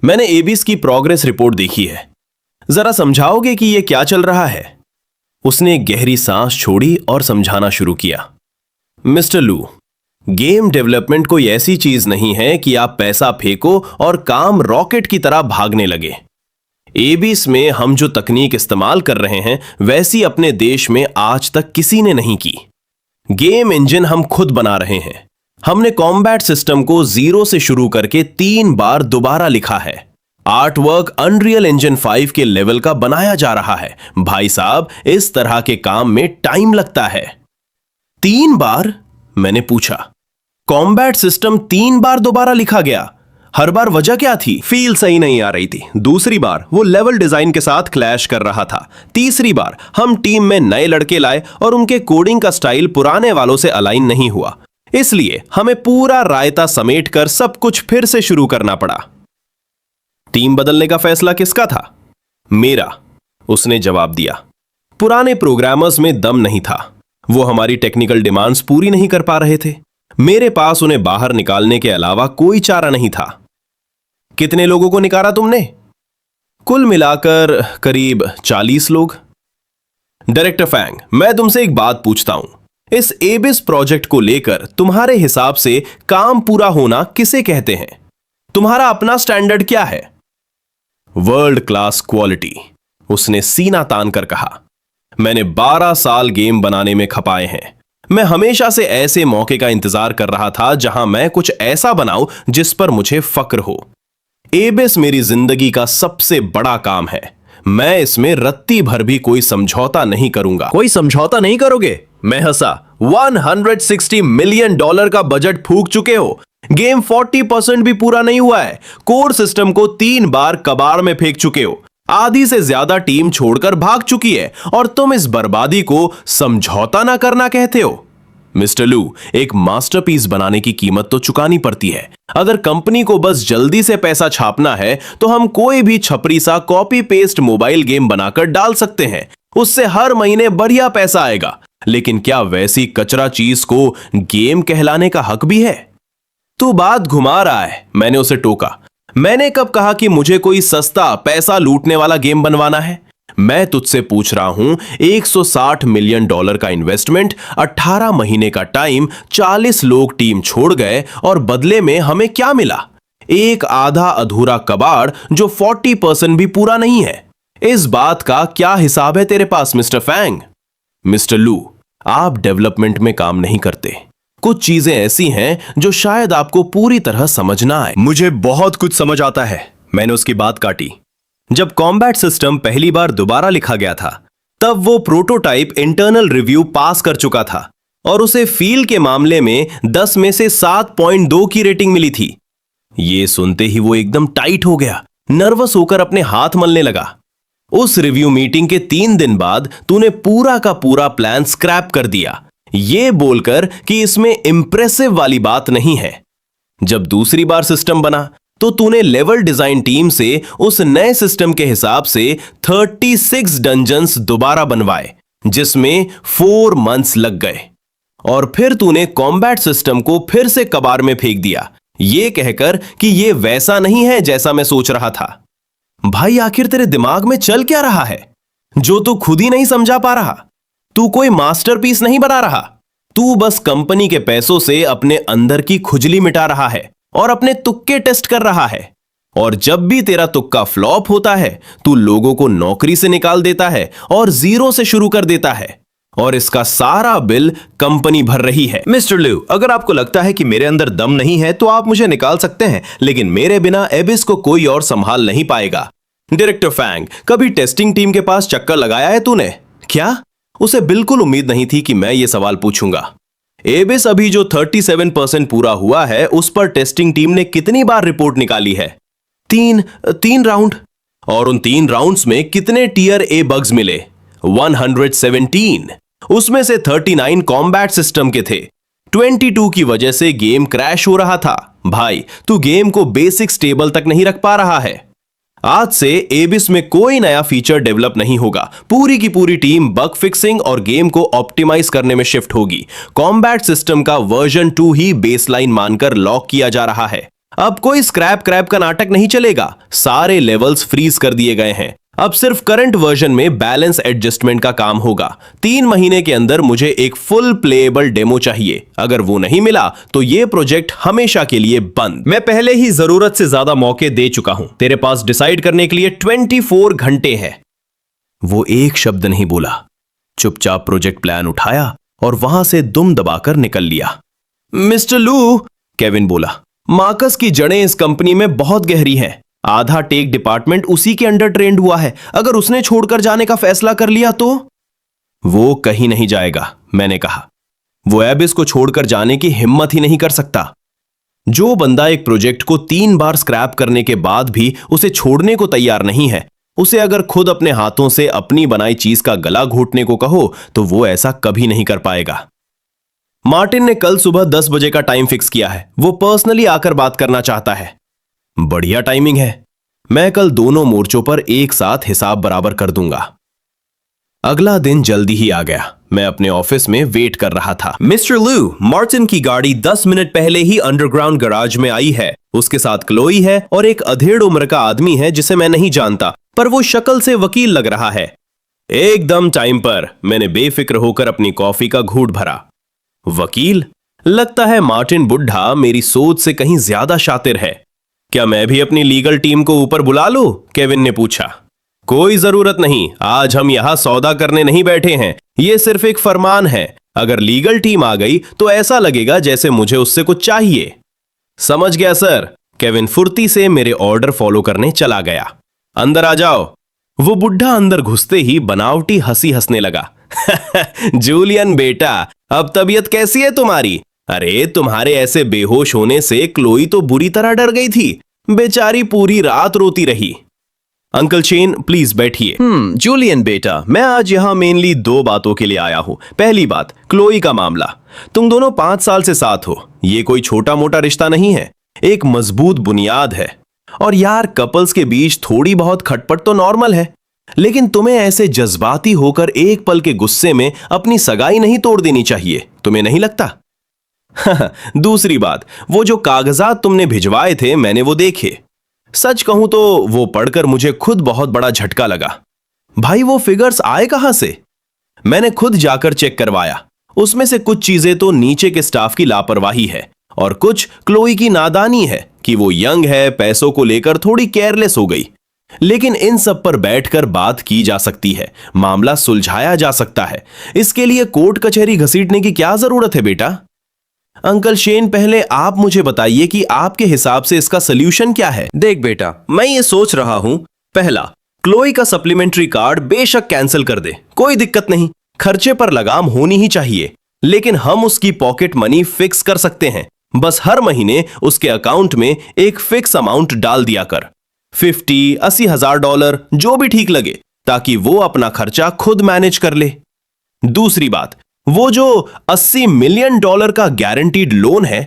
मैंने एबिस की प्रोग्रेस रिपोर्ट देखी है। जरा समझाओगे कि यह क्या चल रहा है? उसने एक गहरी सांस छोड़ी और समझाना शुरू किया। मिस्टर लू, गेम डेवलपमेंट कोई ऐसी चीज नहीं है कि आप पैसा फेंको और काम रॉकेट की तरह भागने लगे। एबिस में हम जो तकनीक इस्तेमाल कर रहे हैं वैसी अपने देश में आज तक किसी ने नहीं की। गेम इंजन हम खुद बना रहे हैं। हमने कॉम्बैट सिस्टम को 0 से शुरू करके 3 बार दोबारा लिखा है। आर्ट वर्क अनरियल इंजन 5 के लेवल का बनाया जा रहा है। भाई साहब, इस तरह के काम में टाइम लगता है। 3 बार? मैंने पूछा। कॉम्बैट सिस्टम 3 बार दोबारा लिखा गया। हर बार वजह क्या थी? फील सही नहीं आ रही थी। दूसरी बार वो लेवल डिजाइन के साथ क्लैश कर रहा था। तीसरी बार हम टीम में नए लड़के लाए और उनके कोडिंग का स्टाइल पुराने वालों से अलाइन नहीं हुआ। इसलिए हमें पूरा रायता समेटकर सब कुछ फिर से शुरू करना पड़ा। टीम बदलने का फैसला किसका था? मेरा, उसने जवाब दिया। पुराने प्रोग्रामर्स में दम नहीं था। वो हमारी टेक्निकल डिमांड्स पूरी नहीं कर पा रहे थे। मेरे पास उन्हें बाहर निकालने के अलावा कोई चारा नहीं था। कितने लोगों को निकाला तुमने? कुल मिलाकर करीब 40 लोग। डायरेक्टर फैंग, मैं तुमसे एक बात पूछता हूं, इस एबिस प्रोजेक्ट को लेकर तुम्हारे हिसाब से काम पूरा होना किसे कहते हैं? तुम्हारा अपना स्टैंडर्ड क्या है? वर्ल्ड क्लास क्वालिटी, उसने सीना तान कर कहा। मैंने 12 साल गेम बनाने में खपाए हैं। मैं हमेशा से ऐसे मौके का इंतजार कर रहा था जहां मैं कुछ ऐसा बनाऊं जिस पर मुझे फक्र हो। एबिस मेरी जिंदगी का सबसे बड़ा काम है। मैं इसमें रत्ती भर भी कोई समझौता नहीं करूंगा। कोई समझौता नहीं करोगे? मैं हंसा। $160 मिलियन का बजट फूंक चुके हो। गेम 40% भी पूरा नहीं हुआ है। कोर सिस्टम को 3 बार कबाड़ में फेंक चुके हो। आधी से ज्यादा टीम छोड़कर भाग चुकी है और तुम इस बर्बादी को समझौता ना करना कहते हो? मिस्टर लू, एक मास्टरपीस बनाने की कीमत तो चुकानी पड़ती है। अगर कंपनी को बस जल्दी से पैसा छापना है तो हम कोई भी छपरी सा कॉपी पेस्ट मोबाइल गेम बनाकर डाल सकते हैं। उससे हर महीने बढ़िया पैसा आएगा। लेकिन क्या वैसी कचरा चीज को गेम कहलाने का हक भी है? तू बात घुमा रहा है, मैंने उसे टोका। मैंने कब कहा कि मुझे कोई सस्ता पैसा लूटने वाला गेम बनवाना है? मैं तुझसे पूछ रहा हूं, $160 मिलियन का इन्वेस्टमेंट, 18 महीने का टाइम, 40 लोग टीम छोड़ गए और बदले में हमें क्या मिला? एक आधा अधूरा कबाड़ जो 40% भी पूरा नहीं है। इस बात का क्या हिसाब है तेरे पास मिस्टर फैंग? मिस्टर लू, आप डेवलपमेंट में काम नहीं करते। कुछ चीजें ऐसी हैं जो शायद आपको पूरी तरह समझ ना आए। मुझे बहुत कुछ समझ आता है, मैंने उसकी बात काटी। जब कॉम्बैट सिस्टम पहली बार दोबारा लिखा गया था तब वो प्रोटोटाइप इंटरनल रिव्यू पास कर चुका था और उसे फील के मामले में 10 में से 7.2 की रेटिंग मिली थी। ये सुनते ही वो एकदम टाइट हो गया, नर्वस होकर अपने हाथ मलने लगा। उस रिव्यू मीटिंग के 3 दिन बाद तूने पूरा का पूरा प्लान स्क्रैप कर दिया, ये बोलकर कि इसमें इंप्रेसिव वाली बात नहीं है। जब दूसरी बार सिस्टम बना तो तूने लेवल डिजाइन टीम से उस नए सिस्टम के हिसाब से 36 डंजन्स दोबारा बनवाए, जिसमें 4 मंथ्स लग गए। और फिर तूने कॉम्बैट सिस्टम को फिर से कबाड़ में फेंक दिया, ये कहकर कि ये वैसा नहीं है जैसा मैं सोच रहा था। भाई, आखिर तेरे दिमाग में चल क्या रहा है जो तू खुद ही नहीं समझा पा रहा? तू कोई मास्टरपीस नहीं बना रहा। तू बस कंपनी के पैसों से अपने अंदर की खुजली मिटा रहा है और अपने तुक्के टेस्ट कर रहा है। और जब भी तेरा तुक्का फ्लॉप होता है तू लोगों को नौकरी से निकाल देता है और जीरो से शुरू कर देता है। और इसका सारा बिल कंपनी भर रही है। मिस्टर लू, अगर आपको लगता है कि मेरे अंदर दम नहीं है तो आप मुझे निकाल सकते हैं, लेकिन मेरे बिना एबिस को कोई और संभाल नहीं पाएगा। डायरेक्टर फैंग, कभी टेस्टिंग टीम के पास चक्कर लगाया है तूने? क्या? उसे बिल्कुल उम्मीद नहीं थी कि मैं ये सवाल पूछूंगा। एबिस अभी जो 37% पूरा हुआ है उस पर टेस्टिंग टीम ने कितनी बार रिपोर्ट निकाली है? 3 राउंड। और उन 3 राउंड्स में कितने टियर ए बग्स मिले? 117। उसमें से 39 कॉम्बैट सिस्टम के थे। 22 की वजह से गेम क्रैश हो रहा था। भाई, तू गेम को बेसिक स्टेबल तक नहीं रख पा रहा है। आज से एबिस में कोई नया फीचर डेवलप नहीं होगा। पूरी की पूरी टीम बग फिक्सिंग और गेम को ऑप्टिमाइज करने में शिफ्ट होगी। कॉम्बैट सिस्टम का वर्जन 2 ही बेसलाइन मानकर लॉक किया जा रहा है। अब कोई स्क्रैप क्रैप का नाटक नहीं चलेगा। सारे लेवल्स फ्रीज कर दिए गए हैं। अब सिर्फ करंट वर्जन में बैलेंस एडजस्टमेंट का काम होगा। 3 महीने के अंदर मुझे एक फुल प्लेएबल डेमो चाहिए। अगर वो नहीं मिला तो ये प्रोजेक्ट हमेशा के लिए बंद। मैं पहले ही जरूरत से ज्यादा मौके दे चुका हूं। तेरे पास डिसाइड करने के लिए 24 घंटे हैं। वो एक शब्द नहीं बोला, चुपचाप प्रोजेक्ट प्लान उठाया और वहां से दुम दबाकर निकल लिया। मिस्टर लू, केविन बोला, मार्कस की जड़ें इस कंपनी में बहुत गहरी हैं। आधा टेक डिपार्टमेंट उसी के अंडर ट्रेंड हुआ है। अगर उसने छोड़कर जाने का फैसला कर लिया तो? वो कहीं नहीं जाएगा, मैंने कहा। वो एबिस को छोड़कर जाने की हिम्मत ही नहीं कर सकता। जो बंदा एक प्रोजेक्ट को 3 बार स्क्रैप करने के बाद भी उसे छोड़ने को तैयार नहीं है, उसे अगर खुद अपने हाथों से अपनी बनाई चीज का गला घोटने को कहो तो वो ऐसा कभी नहीं कर पाएगा। मार्टिन ने कल सुबह 10 बजे का टाइम फिक्स किया है। वो पर्सनली आकर बात करना चाहता है। बढ़िया टाइमिंग है। मैं कल दोनों मोर्चों पर एक साथ हिसाब बराबर कर दूंगा। अगला दिन जल्दी ही आ गया। मैं अपने ऑफिस में वेट कर रहा था। मिस्टर लू, मार्टिन की गाड़ी 10 मिनट पहले ही अंडरग्राउंड गैराज में आई है। उसके साथ क्लोई है और एक अधेड़ उम्र का आदमी है जिसे मैं नहीं जानता, पर वो शक्ल से वकील लग रहा है। एकदम टाइम पर। मैंने बेफिक्र होकर अपनी कॉफी का घूंट भरा। वकील? लगता है मार्टिन बुढ़ा मेरी सोच से कहीं ज्यादा शातिर है। क्या मैं भी अपनी लीगल टीम को ऊपर बुला लूं? केविन ने पूछा। कोई जरूरत नहीं, आज हम यहां सौदा करने नहीं बैठे हैं। यह सिर्फ एक फरमान है। अगर लीगल टीम आ गई तो ऐसा लगेगा जैसे मुझे उससे कुछ चाहिए। समझ गया सर। केविन फुर्ती से मेरे ऑर्डर फॉलो करने चला गया। अंदर आ जाओ। वो बुढ़ा अंदर घुसते ही बनावटी हंसी हंसने लगा। जूलियन बेटा, अब तबीयत कैसी है तुम्हारी? अरे तुम्हारे ऐसे बेहोश होने से क्लोई तो बुरी तरह डर गई थी। बेचारी पूरी रात रोती रही। अंकल शेन, प्लीज बैठिए। जूलियन बेटा, मैं आज यहां मेनली 2 बातों के लिए आया हूं। पहली बात, क्लोई का मामला। तुम दोनों 5 साल से साथ हो। ये कोई छोटा मोटा रिश्ता नहीं है, एक मजबूत बुनियाद है। और यार, कपल्स के बीच थोड़ी बहुत खटपट तो नॉर्मल है, लेकिन तुम्हें ऐसे जज्बाती होकर एक पल के गुस्से में अपनी सगाई नहीं तोड़ देनी चाहिए, तुम्हें नहीं लगता? दूसरी बात, वो जो कागजात तुमने भिजवाए थे मैंने वो देखे। सच कहूं तो वो पढ़कर मुझे खुद बहुत बड़ा झटका लगा। भाई, वो फिगर्स आए कहां से? मैंने खुद जाकर चेक करवाया। उसमें से कुछ चीजें तो नीचे के स्टाफ की लापरवाही है और कुछ क्लोई की नादानी है कि वो यंग है, पैसों को लेकर थोड़ी केयरलेस हो गई। लेकिन इन सब पर बैठकर बात की जा सकती है, मामला सुलझाया जा सकता है। इसके लिए कोर्ट कचहरी घसीटने की क्या जरूरत है बेटा? अंकल शेन, पहले आप मुझे बताइए कि आपके हिसाब से इसका सल्यूशन क्या है? देख बेटा, मैं ये सोच रहा हूं, पहला, क्लोई का सप्लीमेंट्री कार्ड बेशक कैंसिल कर दे, कोई दिक्कत नहीं, खर्चे पर लगाम होनी ही चाहिए। लेकिन हम उसकी पॉकेट मनी फिक्स कर सकते हैं। बस हर महीने उसके अकाउंट में एक फिक्स अमाउंट डाल दिया कर, 50-80 हजार डॉलर, जो भी ठीक लगे, ताकि वो अपना खर्चा खुद मैनेज कर ले। दूसरी बात, वो जो $80 मिलियन का गारंटीड लोन है,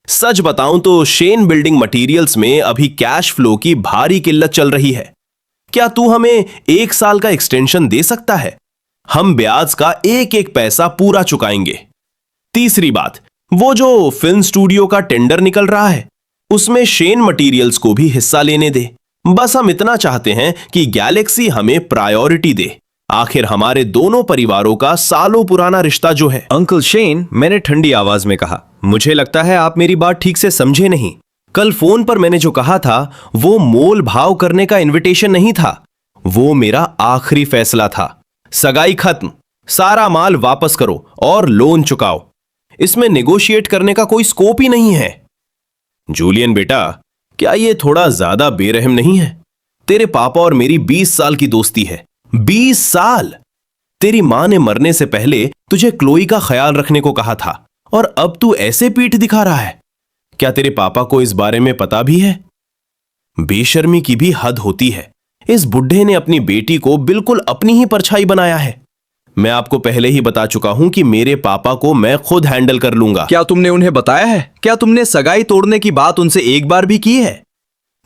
सच बताऊं तो शेन बिल्डिंग मटेरियल्स में अभी कैश फ्लो की भारी किल्लत चल रही है। क्या तू हमें 1 साल का एक्सटेंशन दे सकता है? हम ब्याज का एक एक पैसा पूरा चुकाएंगे। तीसरी बात, वो जो फिल्म स्टूडियो का टेंडर निकल रहा है, उसमें शेन मटेरियल्स को भी हिस्सा लेने दे। बस हम इतना चाहते हैं कि गैलेक्सी हमें प्रायोरिटी दे। आखिर हमारे दोनों परिवारों का सालों पुराना रिश्ता जो है। अंकल शेन, मैंने ठंडी आवाज में कहा, मुझे लगता है आप मेरी बात ठीक से समझे नहीं। कल फोन पर मैंने जो कहा था वो मोल भाव करने का इनविटेशन नहीं था, वो मेरा आखिरी फैसला था। सगाई खत्म, सारा माल वापस करो और लोन चुकाओ। इसमें नेगोशिएट करने का कोई स्कोप ही नहीं है। जूलियन बेटा, क्या ये थोड़ा ज्यादा बेरहम नहीं है? तेरे पापा और मेरी 20 साल की दोस्ती है। 20 साल! तेरी मां ने मरने से पहले तुझे क्लोई का ख्याल रखने को कहा था और अब तू ऐसे पीठ दिखा रहा है। क्या तेरे पापा को इस बारे में पता भी है? बेशर्मी की भी हद होती है। इस बुढ़े ने अपनी बेटी को बिल्कुल अपनी ही परछाई बनाया है। मैं आपको पहले ही बता चुका हूं कि मेरे पापा को मैं खुद हैंडल कर लूंगा। क्या तुमने उन्हें बताया है? क्या तुमने सगाई तोड़ने की बात उनसे एक बार भी की है?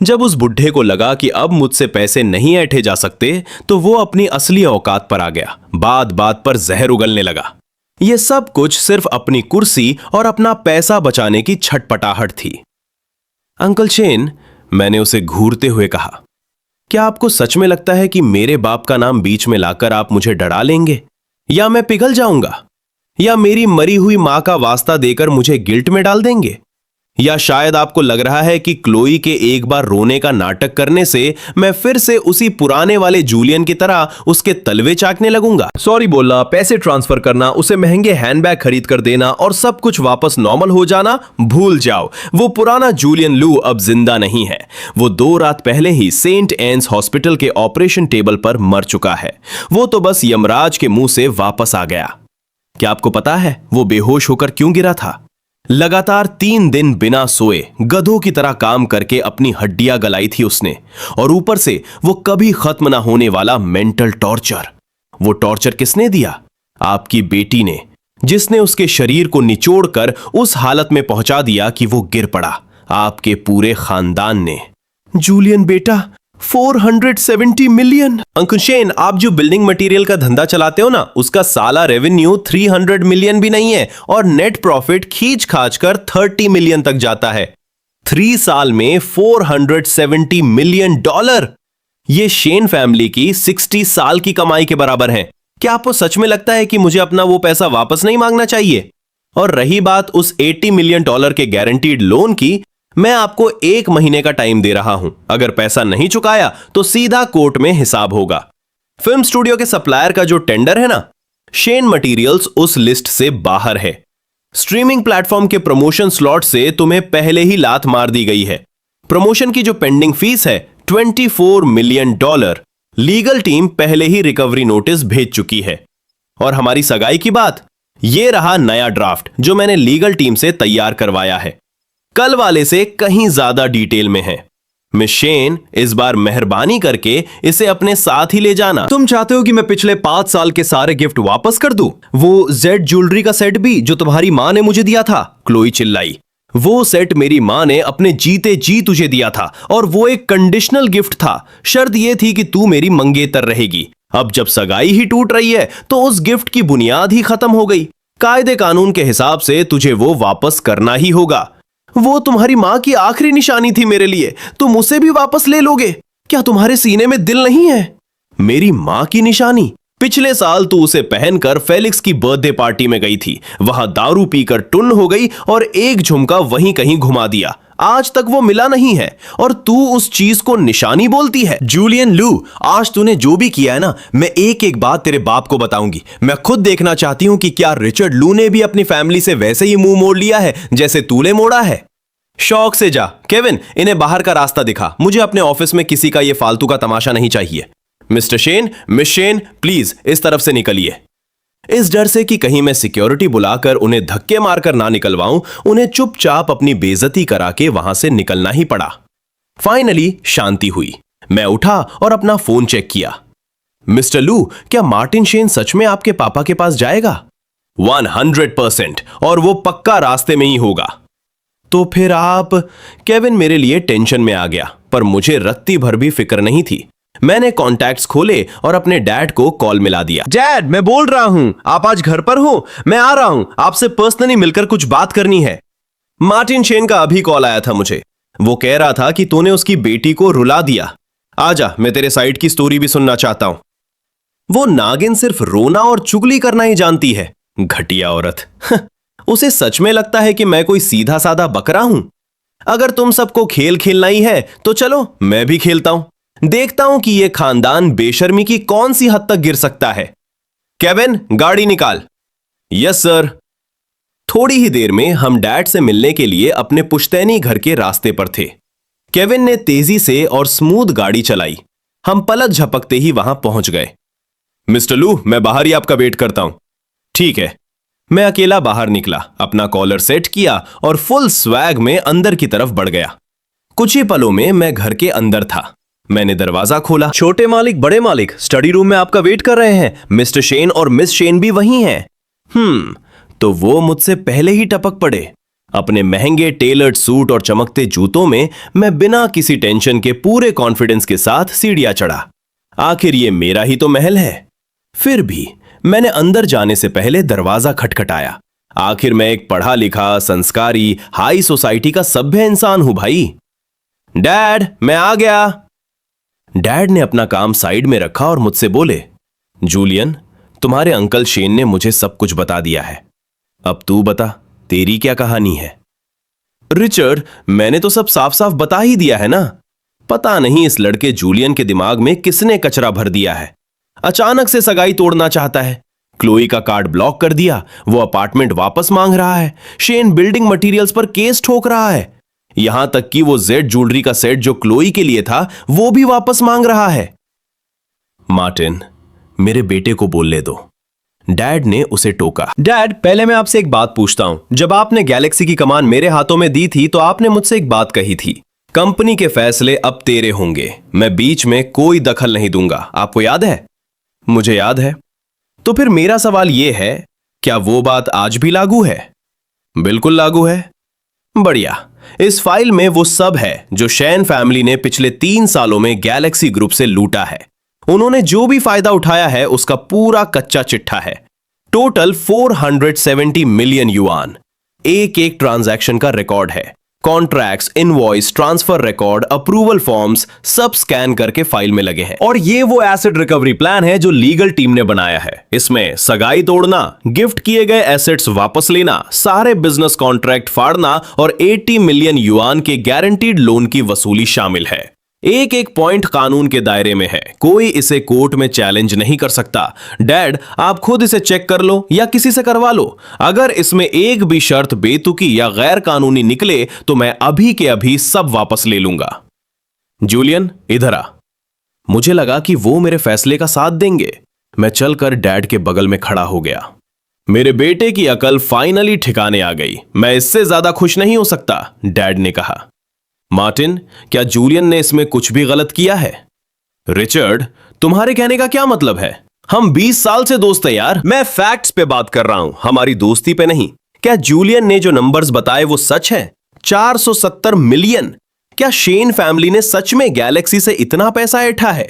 जब उस बुढ़े को लगा कि अब मुझसे पैसे नहीं ऐंठे जा सकते तो वो अपनी असली औकात पर आ गया। बात बात पर जहर उगलने लगा। ये सब कुछ सिर्फ अपनी कुर्सी और अपना पैसा बचाने की छटपटाहट थी। अंकल शेन, मैंने उसे घूरते हुए कहा, क्या आपको सच में लगता है कि मेरे बाप का नाम बीच में लाकर आप मुझे डरा लेंगे? या मैं पिघल जाऊंगा? या मेरी मरी हुई मां का वास्ता देकर मुझे गिल्ट में डाल देंगे? या शायद आपको लग रहा है कि क्लोई के एक बार रोने का नाटक करने से मैं फिर से उसी पुराने वाले जूलियन की तरह उसके तलवे चाटने लगूंगा? सॉरी बोलना, पैसे ट्रांसफर करना, उसे महंगे हैंडबैग खरीद कर देना और सब कुछ वापस नॉर्मल हो जाना, भूल जाओ। वो पुराना जूलियन लू अब जिंदा नहीं है। वो 2 रात पहले ही सेंट एन्स हॉस्पिटल के ऑपरेशन टेबल पर मर चुका है। वो तो बस यमराज के मुंह से वापस आ गया। क्या आपको पता है वो बेहोश होकर क्यों गिरा था? लगातार 3 दिन बिना सोए गधों की तरह काम करके अपनी हड्डियां गलाई थी उसने, और ऊपर से वो कभी खत्म ना होने वाला मेंटल टॉर्चर। वो टॉर्चर किसने दिया? आपकी बेटी ने, जिसने उसके शरीर को निचोड़कर उस हालत में पहुंचा दिया कि वो गिर पड़ा। आपके पूरे खानदान ने। जूलियन बेटा, 470 मिलियन। अंकुर शेन, आप जो बिल्डिंग मटेरियल का धंधा चलाते हो ना, उसका साला रेवेन्यू 300 मिलियन भी नहीं है और नेट प्रॉफिट खींच खाच कर 30 मिलियन तक जाता है। 3 साल में $470 मिलियन। ये शेन फैमिली की 60 साल की कमाई के बराबर है। क्या आपको सच में लगता है कि मुझे अपना वो पैसा वापस नहीं मांगना चाहिए? और रही बात उस $80 मिलियन के गारंटीड लोन की, मैं आपको 1 महीने का टाइम दे रहा हूं। अगर पैसा नहीं चुकाया तो सीधा कोर्ट में हिसाब होगा। फिल्म स्टूडियो के सप्लायर का जो टेंडर है ना, शेन मटेरियल्स उस लिस्ट से बाहर है। स्ट्रीमिंग प्लेटफॉर्म के प्रमोशन स्लॉट से तुम्हें पहले ही लात मार दी गई है। प्रमोशन की जो पेंडिंग फीस है $24 मिलियन, लीगल टीम पहले ही रिकवरी नोटिस भेज चुकी है। और हमारी सगाई की बात, यह रहा नया ड्राफ्ट जो मैंने लीगल टीम से तैयार करवाया है। कल वाले से कहीं ज्यादा डिटेल में है। मिस शेन, इस बार मेहरबानी करके इसे अपने साथ ही ले जाना। तुम चाहते हो कि मैं पिछले 5 साल के सारे गिफ्ट वापस कर दूं? वो जेड ज्वेलरी का सेट भी जो तुम्हारी मां ने मुझे दिया था? क्लोई चिल्लाई। वो सेट मेरी मां ने अपने जीते जी तुझे दिया था और वो एक कंडीशनल गिफ्ट था। शर्त यह थी कि तू मेरी मंगेतर रहेगी। अब जब सगाई ही टूट रही है तो उस गिफ्ट की बुनियाद ही खत्म हो गई। कायदे कानून के हिसाब से तुझे वो वापस करना ही होगा। वो तुम्हारी मां की आखिरी निशानी थी मेरे लिए, तुम उसे भी वापस ले लोगे? क्या तुम्हारे सीने में दिल नहीं है? मेरी मां की निशानी? पिछले साल तू उसे पहनकर फेलिक्स की बर्थडे पार्टी में गई थी, वहां दारू पीकर टुन्न हो गई और एक झुमका वहीं कहीं घुमा दिया। आज तक वो मिला नहीं है और तू उस चीज को निशानी बोलती है। जूलियन लू, आज तूने जो भी किया है ना, मैं एक एक बात तेरे बाप को बताऊंगी। मैं खुद देखना चाहती हूं कि क्या रिचर्ड लू ने भी अपनी फैमिली से वैसे ही मुंह मोड़ लिया है जैसे तूने मोड़ा है। शौक से जा। केविन, इन्हें बाहर का रास्ता दिखा। मुझे अपने ऑफिस में किसी का ये फालतू का तमाशा नहीं चाहिए। Mister Shane, Miss Shen, please इस तरफ से निकलिए। इस डर से कि कहीं मैं सिक्योरिटी बुलाकर उन्हें धक्के मारकर ना निकलवाऊं, उन्हें चुपचाप अपनी बेइज्जती करा के वहां से निकलना ही पड़ा। फाइनली शांति हुई। मैं उठा और अपना फोन चेक किया। मिस्टर लू, क्या मार्टिन शेन सच में आपके पापा के पास जाएगा? 100%, और वो पक्का रास्ते में ही होगा। तो फिर आप? केविन मेरे लिए टेंशन में आ गया, पर मुझे रत्ती भर भी फिक्र नहीं थी। मैंने कॉन्टैक्ट्स खोले और अपने डैड को कॉल मिला दिया। डैड, मैं बोल रहा हूं, आप आज घर पर हो? मैं आ रहा हूं, आपसे पर्सनली मिलकर कुछ बात करनी है। मार्टिन शेन का अभी कॉल आया था मुझे। वो कह रहा था कि तूने उसकी बेटी को रुला दिया। आजा, मैं तेरे साइड की स्टोरी भी सुनना चाहता हूं। वो नागिन सिर्फ रोना और चुगली करना ही जानती है। घटिया औरत। उसे सच में लगता है कि मैं कोई सीधा साधा बकरा हूं? अगर तुम सबको खेल खेलना ही है तो चलो मैं भी खेलता हूं। देखता हूं कि यह खानदान बेशर्मी की कौन सी हद तक गिर सकता है। केविन, गाड़ी निकाल। Yes sir. थोड़ी ही देर में हम डैड से मिलने के लिए अपने पुश्तैनी घर के रास्ते पर थे। केविन ने तेजी से और स्मूथ गाड़ी चलाई। हम पलक झपकते ही वहां पहुंच गए। मिस्टर लू, मैं बाहर ही आपका वेट करता हूं। ठीक है। मैं अकेला बाहर निकला, अपना कॉलर सेट किया और फुल स्वैग में अंदर की तरफ बढ़ गया। कुछ ही पलों में मैं घर के अंदर था। मैंने दरवाजा खोला। छोटे मालिक, बड़े मालिक, स्टडी रूम में आपका वेट कर रहे हैं। मिस्टर शेन और मिस शेन भी वहीं हैं। तो वो मुझसे पहले ही टपक पड़े। अपने महंगे टेलर्ड सूट और चमकते जूतों में मैं बिना किसी टेंशन के पूरे कॉन्फिडेंस के साथ सीढ़ियां चढ़ा। आखिर ये मेरा ही तो महल है। फिर भी मैंने अंदर जाने से पहले दरवाजा खटखटाया। आखिर मैं एक पढ़ा लिखा, संस्कारी, हाई सोसाइटी का सभ्य इंसान हूं भाई। डैड, मैं आ गया। डैड ने अपना काम साइड में रखा और मुझसे बोले, जूलियन, तुम्हारे अंकल शेन ने मुझे सब कुछ बता दिया है। अब तू बता, तेरी क्या कहानी है? रिचर्ड, मैंने तो सब साफ साफ बता ही दिया है ना। पता नहीं इस लड़के जूलियन के दिमाग में किसने कचरा भर दिया है। अचानक से सगाई तोड़ना चाहता है। क्लोई का कार्ड ब्लॉक कर दिया। वो अपार्टमेंट वापस मांग रहा है। शेन बिल्डिंग मटेरियल्स पर केस ठोक रहा है। यहां तक कि वो जेड ज्वेलरी का सेट जो क्लोई के लिए था वो भी वापस मांग रहा है। मार्टिन, मेरे बेटे को बोलने दो। डैड ने उसे टोका। डैड, पहले मैं आपसे एक बात पूछता हूं। जब आपने गैलेक्सी की कमान मेरे हाथों में दी थी तो आपने मुझसे एक बात कही थी, कंपनी के फैसले अब तेरे होंगे, मैं बीच में कोई दखल नहीं दूंगा। आपको याद है? मुझे याद है। तो फिर मेरा सवाल यह है, क्या वो बात आज भी लागू है? बिल्कुल लागू है। बढ़िया। इस फाइल में वो सब है जो शैन फैमिली ने पिछले 3 सालों में गैलेक्सी ग्रुप से लूटा है। उन्होंने जो भी फायदा उठाया है उसका पूरा कच्चा चिट्ठा है। Total 470 million yuan. एक एक ट्रांजैक्शन का रिकॉर्ड है। Contracts, invoice, transfer record, approval forms सब स्कैन करके फाइल में लगे हैं। और ये वो एसेट रिकवरी प्लान है जो लीगल टीम ने बनाया है। इसमें सगाई तोड़ना, गिफ्ट किए गए एसेट्स वापस लेना, सारे बिजनेस कॉन्ट्रैक्ट फाड़ना और 80 मिलियन युआन के गारंटीड लोन की वसूली शामिल है। एक एक पॉइंट कानून के दायरे में है, कोई इसे कोर्ट में चैलेंज नहीं कर सकता। डैड, आप खुद इसे चेक कर लो या किसी से करवा लो। अगर इसमें एक भी शर्त बेतुकी या गैर कानूनी निकले तो मैं अभी के अभी सब वापस ले लूंगा। जूलियन, इधर आ। मुझे लगा कि वो मेरे फैसले का साथ देंगे। मैं चलकर डैड के बगल में खड़ा हो गया। मेरे बेटे की अकल फाइनली ठिकाने आ गई। मैं इससे ज्यादा खुश नहीं हो सकता, डैड ने कहा। मार्टिन, क्या जूलियन ने इसमें कुछ भी गलत किया है? रिचर्ड, तुम्हारे कहने का क्या मतलब है? हम 20 साल से दोस्त हैं यार। मैं फैक्ट्स पे बात कर रहा हूं, हमारी दोस्ती पे नहीं। क्या जूलियन ने जो नंबर्स बताए वो सच है? 470 मिलियन। क्या शेन फैमिली ने सच में गैलेक्सी से इतना पैसा ऐंठा है?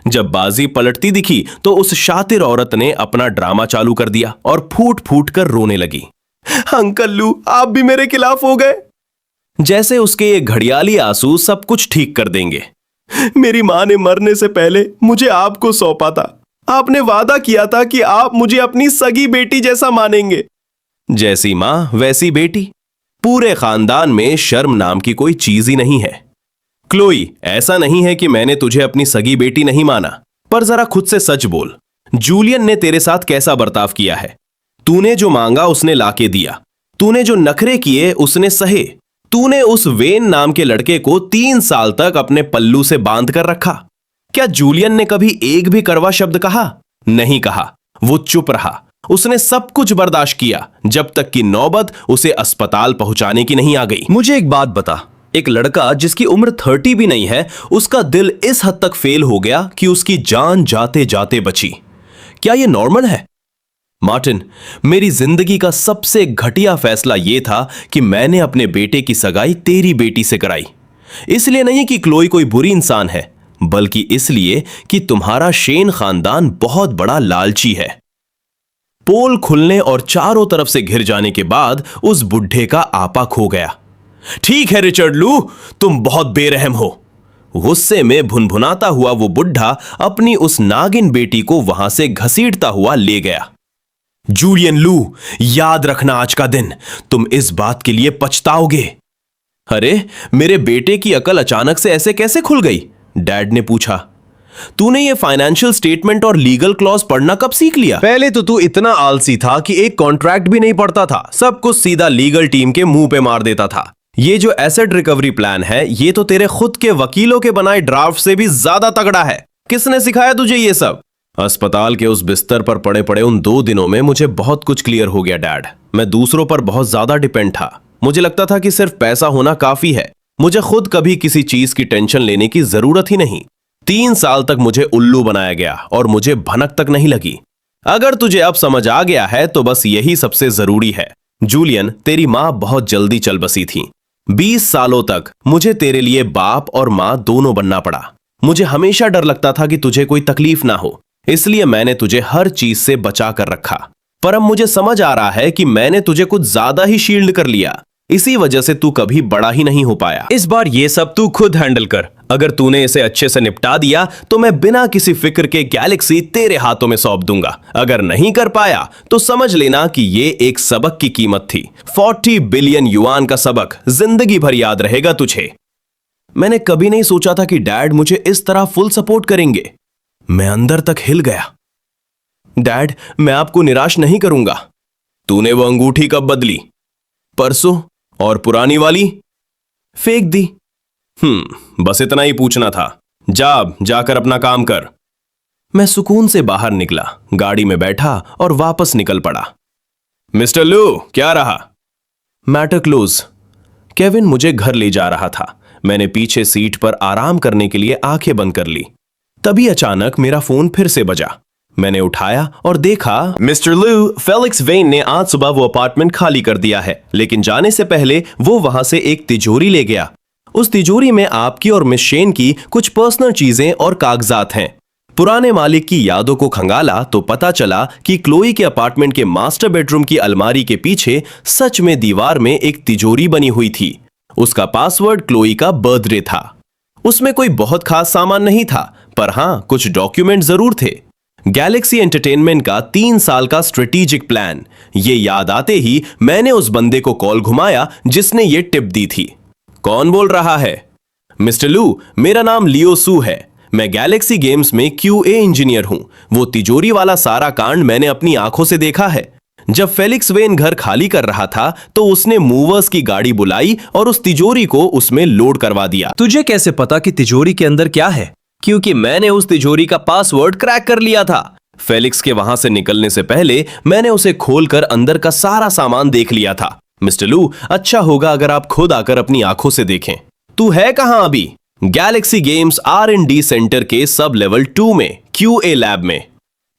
जब बाजी पलटती दिखी तो उस शातिर औरत ने अपना ड्रामा चालू कर दिया और फूट फूट कर रोने लगी। अंकल लू, आप भी मेरे खिलाफ हो गए। जैसे उसके ये घड़ियाली आंसू सब कुछ ठीक कर देंगे। मेरी मां ने मरने से पहले मुझे आपको सौंपा था। आपने वादा किया था कि आप मुझे अपनी सगी बेटी जैसा मानेंगे। जैसी मां वैसी बेटी। पूरे खानदान में शर्म नाम की कोई चीज ही नहीं है। क्लोई, ऐसा नहीं है कि मैंने तुझे अपनी सगी बेटी नहीं माना, पर जरा खुद से सच बोल। जूलियन ने तेरे साथ कैसा बर्ताव किया है? तूने जो मांगा उसने लाके दिया। तूने जो नखरे किए उसने सहे। तूने उस वेन नाम के लड़के को 3 साल तक अपने पल्लू से बांध कर रखा। क्या जूलियन ने कभी एक भी कड़वा शब्द कहा? नहीं कहा। वो चुप रहा। उसने सब कुछ बर्दाश्त किया जब तक कि नौबत उसे अस्पताल पहुंचाने की नहीं आ गई। मुझे एक बात बता, एक लड़का जिसकी उम्र 30 भी नहीं है, उसका दिल इस हद तक फेल हो गया कि उसकी जान जाते जाते बची। क्या यह नॉर्मल है? मार्टिन, मेरी जिंदगी का सबसे घटिया फैसला यह था कि मैंने अपने बेटे की सगाई तेरी बेटी से कराई। इसलिए नहीं कि क्लोई कोई बुरी इंसान है, बल्कि इसलिए कि तुम्हारा शेन खानदान बहुत बड़ा लालची है। पोल खुलने और चारों तरफ से घिर जाने के बाद उस बुढ़े का आपा खो गया। ठीक है रिचर्ड लू, तुम बहुत बेरहम हो। गुस्से में भुनभुनाता हुआ वो बुढ़ा अपनी उस नागिन बेटी को वहां से घसीटता हुआ ले गया। जूलियन लू, याद रखना आज का दिन, तुम इस बात के लिए पछताओगे। अरे, मेरे बेटे की अकल अचानक से ऐसे कैसे खुल गई? डैड ने पूछा। तूने ये फाइनेंशियल स्टेटमेंट और लीगल क्लॉज पढ़ना कब सीख लिया? पहले तो तू इतना आलसी था कि एक कॉन्ट्रैक्ट भी नहीं पढ़ता था, सब कुछ सीधा लीगल टीम के मुंह पे मार देता था। ये जो एसेट रिकवरी प्लान है, ये तो तेरे खुद के वकीलों के बनाए ड्राफ्ट से भी ज्यादा तगड़ा है। किसने सिखाया तुझे ये सब? अस्पताल के उस बिस्तर पर पड़े पड़े उन 2 दिनों में मुझे बहुत कुछ क्लियर हो गया डैड। मैं दूसरों पर बहुत ज्यादा डिपेंड था। मुझे लगता था कि सिर्फ पैसा होना काफी है। मुझे खुद कभी किसी चीज की टेंशन लेने की जरूरत ही नहीं। 3 साल तक मुझे उल्लू बनाया गया और मुझे भनक तक नहीं लगी। अगर तुझे अब समझ आ गया है तो बस यही सबसे जरूरी है। जूलियन, तेरी मां बहुत जल्दी चल बसी थी। 20 सालों तक मुझे तेरे लिए बाप और मां दोनों बनना पड़ा। मुझे हमेशा डर लगता था कि तुझे कोई तकलीफ ना हो, इसलिए मैंने तुझे हर चीज से बचा कर रखा। पर अब मुझे समझ आ रहा है कि मैंने तुझे कुछ ज्यादा ही शील्ड कर लिया। इसी वजह से तू कभी बड़ा ही नहीं हो पाया। इस बार ये सब तू खुद हैंडल कर। अगर तूने इसे अच्छे से निपटा दिया तो मैं बिना किसी फिक्र के गैलेक्सी तेरे हाथों में सौंप दूंगा। अगर नहीं कर पाया तो समझ लेना कि ये एक सबक की कीमत थी। 40 बिलियन युआन का सबक जिंदगी भर याद रहेगा तुझे। मैंने कभी नहीं सोचा था कि डैड मुझे इस तरह फुल सपोर्ट करेंगे। मैं अंदर तक हिल गया। डैड, मैं आपको निराश नहीं करूंगा। तूने वो अंगूठी कब बदली? परसों। और पुरानी वाली? फेंक दी। बस इतना ही पूछना था। जाकर अपना काम कर। मैं सुकून से बाहर निकला, गाड़ी में बैठा और वापस निकल पड़ा। मिस्टर लू, क्या रहा? Matter close. केविन मुझे घर ले जा रहा था। मैंने पीछे सीट पर आराम करने के लिए आंखें बंद कर ली। तभी अचानक मेरा फोन फिर से बजा। मैंने उठाया और देखा मिस्टर लू, फेलिक्स वेन ने आज सुबह वो अपार्टमेंट खाली कर दिया है, लेकिन जाने से पहले वो वहां से एक तिजोरी ले गया। उस तिजोरी में आपकी और मिस शेन की कुछ पर्सनल चीजें और कागजात हैं। पुराने मालिक की यादों को खंगाला तो पता चला कि क्लोई के अपार्टमेंट के मास्टर बेडरूम की अलमारी के पीछे सच में दीवार में एक तिजोरी बनी हुई थी। उसका पासवर्ड क्लोई का बर्थडे था। उसमें कोई बहुत खास सामान नहीं था, पर हां कुछ डॉक्यूमेंट जरूर थे। गैलेक्सी एंटरटेनमेंट का 3 साल का स्ट्रेटेजिक प्लान। ये याद आते ही मैंने उस बंदे को कॉल घुमाया जिसने ये टिप दी थी। कौन बोल रहा है? मिस्टर लू, मेरा नाम लियो सू है। मैं गैलेक्सी गेम्स में QA इंजीनियर हूं। वो तिजोरी वाला सारा कांड मैंने अपनी आंखों से देखा है। जब फेलिक्स वेन घर खाली कर रहा था तो उसने मूवर्स की गाड़ी बुलाई और उस तिजोरी को उसमें लोड करवा दिया। तुझे कैसे पता कि तिजोरी के अंदर क्या है? क्योंकि मैंने उस तिजोरी का पासवर्ड क्रैक कर लिया था। फेलिक्स के वहां से निकलने से पहले मैंने उसे खोलकर अंदर का सारा सामान देख लिया था। मिस्टर लू, अच्छा होगा अगर आप खुद आकर अपनी आंखों से देखें। तू है कहां अभी? गैलेक्सी गेम्स R&D सेंटर के सब लेवल 2 में QA लैब में।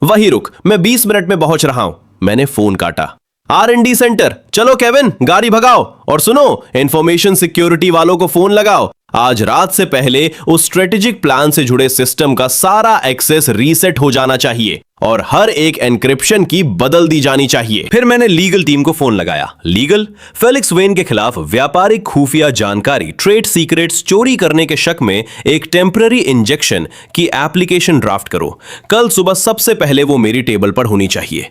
वही रुक, मैं 20 मिनट में पहुंच रहा हूं। मैंने फोन काटा। R&D सेंटर, चलो केविन, गाड़ी भगाओ और सुनो, इंफॉर्मेशन सिक्योरिटी वालों को फोन लगाओ। आज रात से पहले उस स्ट्रेटेजिक प्लान से जुड़े सिस्टम का सारा एक्सेस रीसेट हो जाना चाहिए और हर एक एन्क्रिप्शन की बदल दी जानी चाहिए। फिर मैंने लीगल टीम को फोन लगाया। लीगल? फेलिक्स वेन के खिलाफ व्यापारिक खुफिया जानकारी, ट्रेड सीक्रेट्स चोरी करने के शक में एक टेम्पररी इंजेक्शन की एप्लीकेशन ड्राफ्ट करो। कल सुबह सबसे पहले वो मेरी टेबल पर होनी चाहिए।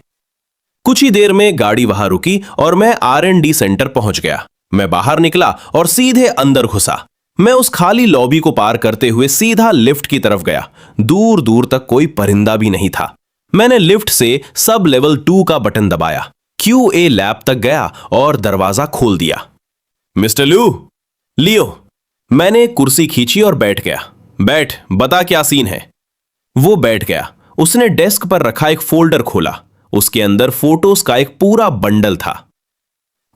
कुछ ही देर में गाड़ी वहां रुकी और मैं R&D सेंटर पहुंच गया। मैं बाहर निकला और सीधे अंदर घुसा। मैं उस खाली लॉबी को पार करते हुए सीधा लिफ्ट की तरफ गया। दूर दूर तक कोई परिंदा भी नहीं था। मैंने लिफ्ट से सब लेवल 2 का बटन दबाया, QA लैब तक गया और दरवाजा खोल दिया। मिस्टर लू, लियो। मैंने एक कुर्सी खींची और बैठ गया। बैठ, बता क्या सीन है। वो बैठ गया। उसने डेस्क पर रखा एक फोल्डर खोला। उसके अंदर फोटोज का एक पूरा बंडल था।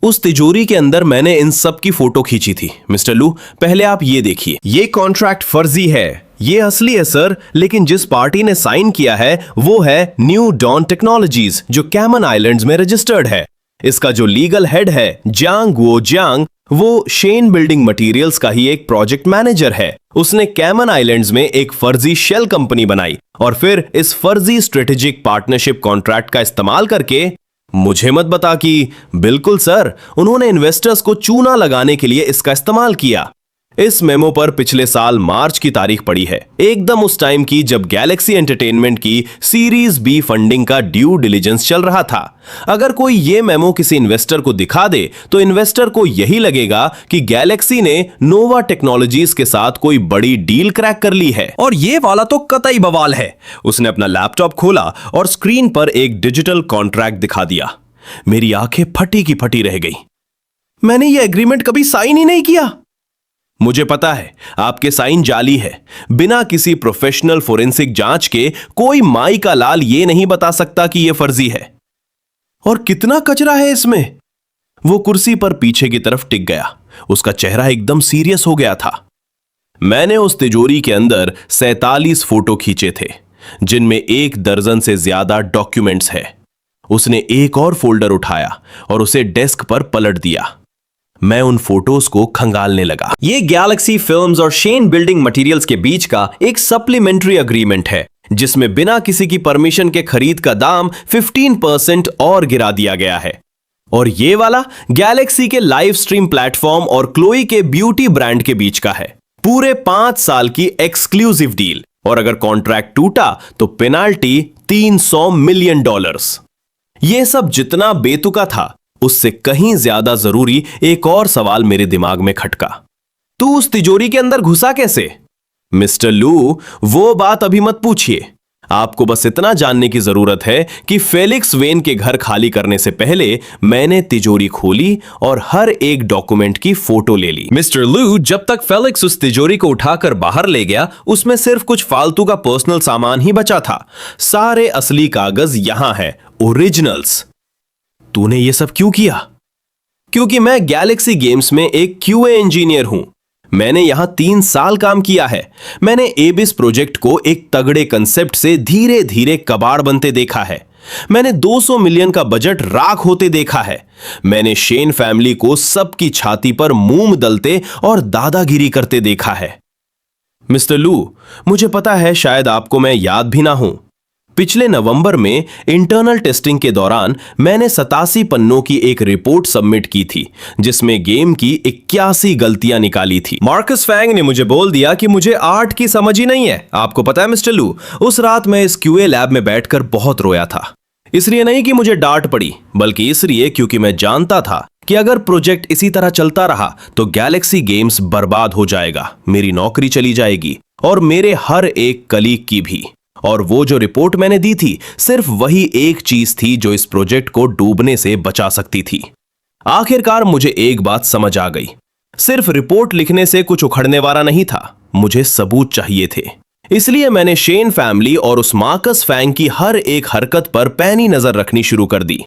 उस तिजोरी के अंदर मैंने इन सब की फोटो खींची थी। मिस्टर लू, पहले आप ये देखिए। ये कॉन्ट्रैक्ट फर्जी है। ये असली है सर, लेकिन जिस पार्टी ने साइन किया है वो है न्यू डॉन टेक्नोलॉजीज, जो कैमन आइलैंड्स में रजिस्टर्ड है। इसका जो लीगल हेड है जियांग वो जियांग, वो शेन बिल्डिंग मटेरियल्स का ही एक प्रोजेक्ट मैनेजर है। उसने कैमन आइलैंड्स में एक फर्जी शेल कंपनी बनाई और फिर इस फर्जी स्ट्रेटेजिक पार्टनरशिप कॉन्ट्रैक्ट का इस्तेमाल करके, मुझे मत बता कि, बिल्कुल सर, उन्होंने इन्वेस्टर्स को चूना लगाने के लिए इसका इस्तेमाल किया। इस मेमो पर पिछले साल मार्च की तारीख पड़ी है, एकदम उस टाइम की जब गैलेक्सी एंटरटेनमेंट की सीरीज B फंडिंग का ड्यू डिलिजेंस चल रहा था। अगर कोई ये मेमो किसी इन्वेस्टर को दिखा दे तो इन्वेस्टर को यही लगेगा कि गैलेक्सी ने नोवा टेक्नोलॉजीज के साथ कोई बड़ी डील क्रैक कर ली है। और ये वाला तो कतई बवाल है। उसने अपना लैपटॉप खोला और स्क्रीन पर एक डिजिटल कॉन्ट्रैक्ट दिखा दिया। मेरी आंखें फटी की फटी रह गई। मैंने ये एग्रीमेंट कभी साइन ही नहीं किया। मुझे पता है आपके साइन जाली है। बिना किसी प्रोफेशनल फोरेंसिक जांच के कोई माई का लाल ये नहीं बता सकता कि यह फर्जी है। और कितना कचरा है इसमें। वो कुर्सी पर पीछे की तरफ टिक गया। उसका चेहरा एकदम सीरियस हो गया था। मैंने उस तिजोरी के अंदर 47 फोटो खींचे थे, जिनमें 1 दर्जन से ज्यादा डॉक्यूमेंट्स है। उसने एक और फोल्डर उठाया और उसे डेस्क पर पलट दिया। मैं उन फोटोज को खंगालने लगा। ये गैलेक्सी फिल्म्स और शेन बिल्डिंग मटेरियल्स के बीच का एक सप्लीमेंट्री अग्रीमेंट है, जिसमें बिना किसी की परमिशन के खरीद का दाम 15% और गिरा दिया गया है। और ये वाला गैलेक्सी के लाइव स्ट्रीम प्लेटफॉर्म और क्लोई के ब्यूटी ब्रांड के बीच का है। पूरे 5 साल की एक्सक्लूसिव डील, और अगर कॉन्ट्रैक्ट टूटा तो पेनाल्टी $300 मिलियन। यह सब जितना बेतुका था, उससे कहीं ज्यादा जरूरी एक और सवाल मेरे दिमाग में खटका। तू उस तिजोरी के अंदर घुसा कैसे? मिस्टर लू, वो बात अभी मत पूछिए। आपको बस इतना जानने की जरूरत है कि फेलिक्स वेन के घर खाली करने से पहले मैंने तिजोरी खोली और हर एक डॉक्यूमेंट की फोटो ले ली। मिस्टर लू, जब तक फेलिक्स उस तिजोरी को उठाकर बाहर ले गया, उसमें सिर्फ कुछ फालतू का पर्सनल सामान ही बचा था। सारे असली कागज यहां है, ओरिजिनल्स। तूने ये सब क्यों किया? क्योंकि मैं गैलेक्सी गेम्स में एक QA इंजीनियर हूं। मैंने यहां 3 साल काम किया है। मैंने एबिस प्रोजेक्ट को एक तगड़े कंसेप्ट से धीरे धीरे कबाड़ बनते देखा है। मैंने 200 मिलियन का बजट राख होते देखा है। मैंने शेन फैमिली को सबकी छाती पर मूंग दलते और दादागिरी करते देखा है। मिस्टर लू, मुझे पता है शायद आपको मैं याद भी ना हूं। पिछले नवंबर में इंटरनल टेस्टिंग के दौरान मैंने 87 पन्नों की एक रिपोर्ट सबमिट की थी जिसमें गेम की 81 गलतियां निकाली थी। मार्कस फैंग ने मुझे बोल दिया कि मुझे आर्ट की समझ ही नहीं है। आपको पता है मिस्टर लू, उस रात मैं इस क्यूए लैब में बैठकर बहुत रोया था। इसलिए नहीं कि मुझे डांट पड़ी, बल्कि इसलिए क्योंकि मैं जानता था कि अगर प्रोजेक्ट इसी तरह चलता रहा तो गैलेक्सी गेम्स बर्बाद हो जाएगा, मेरी नौकरी चली जाएगी और मेरे हर एक कलीग की भी। और वो जो रिपोर्ट मैंने दी थी सिर्फ वही एक चीज थी जो इस प्रोजेक्ट को डूबने से बचा सकती थी। आखिरकार मुझे एक बात समझ आ गई, सिर्फ रिपोर्ट लिखने से कुछ उखड़ने वाला नहीं था, मुझे सबूत चाहिए थे। इसलिए मैंने शेन फैमिली और उस मार्कस फैंग की हर एक हरकत पर पैनी नजर रखनी शुरू कर दी।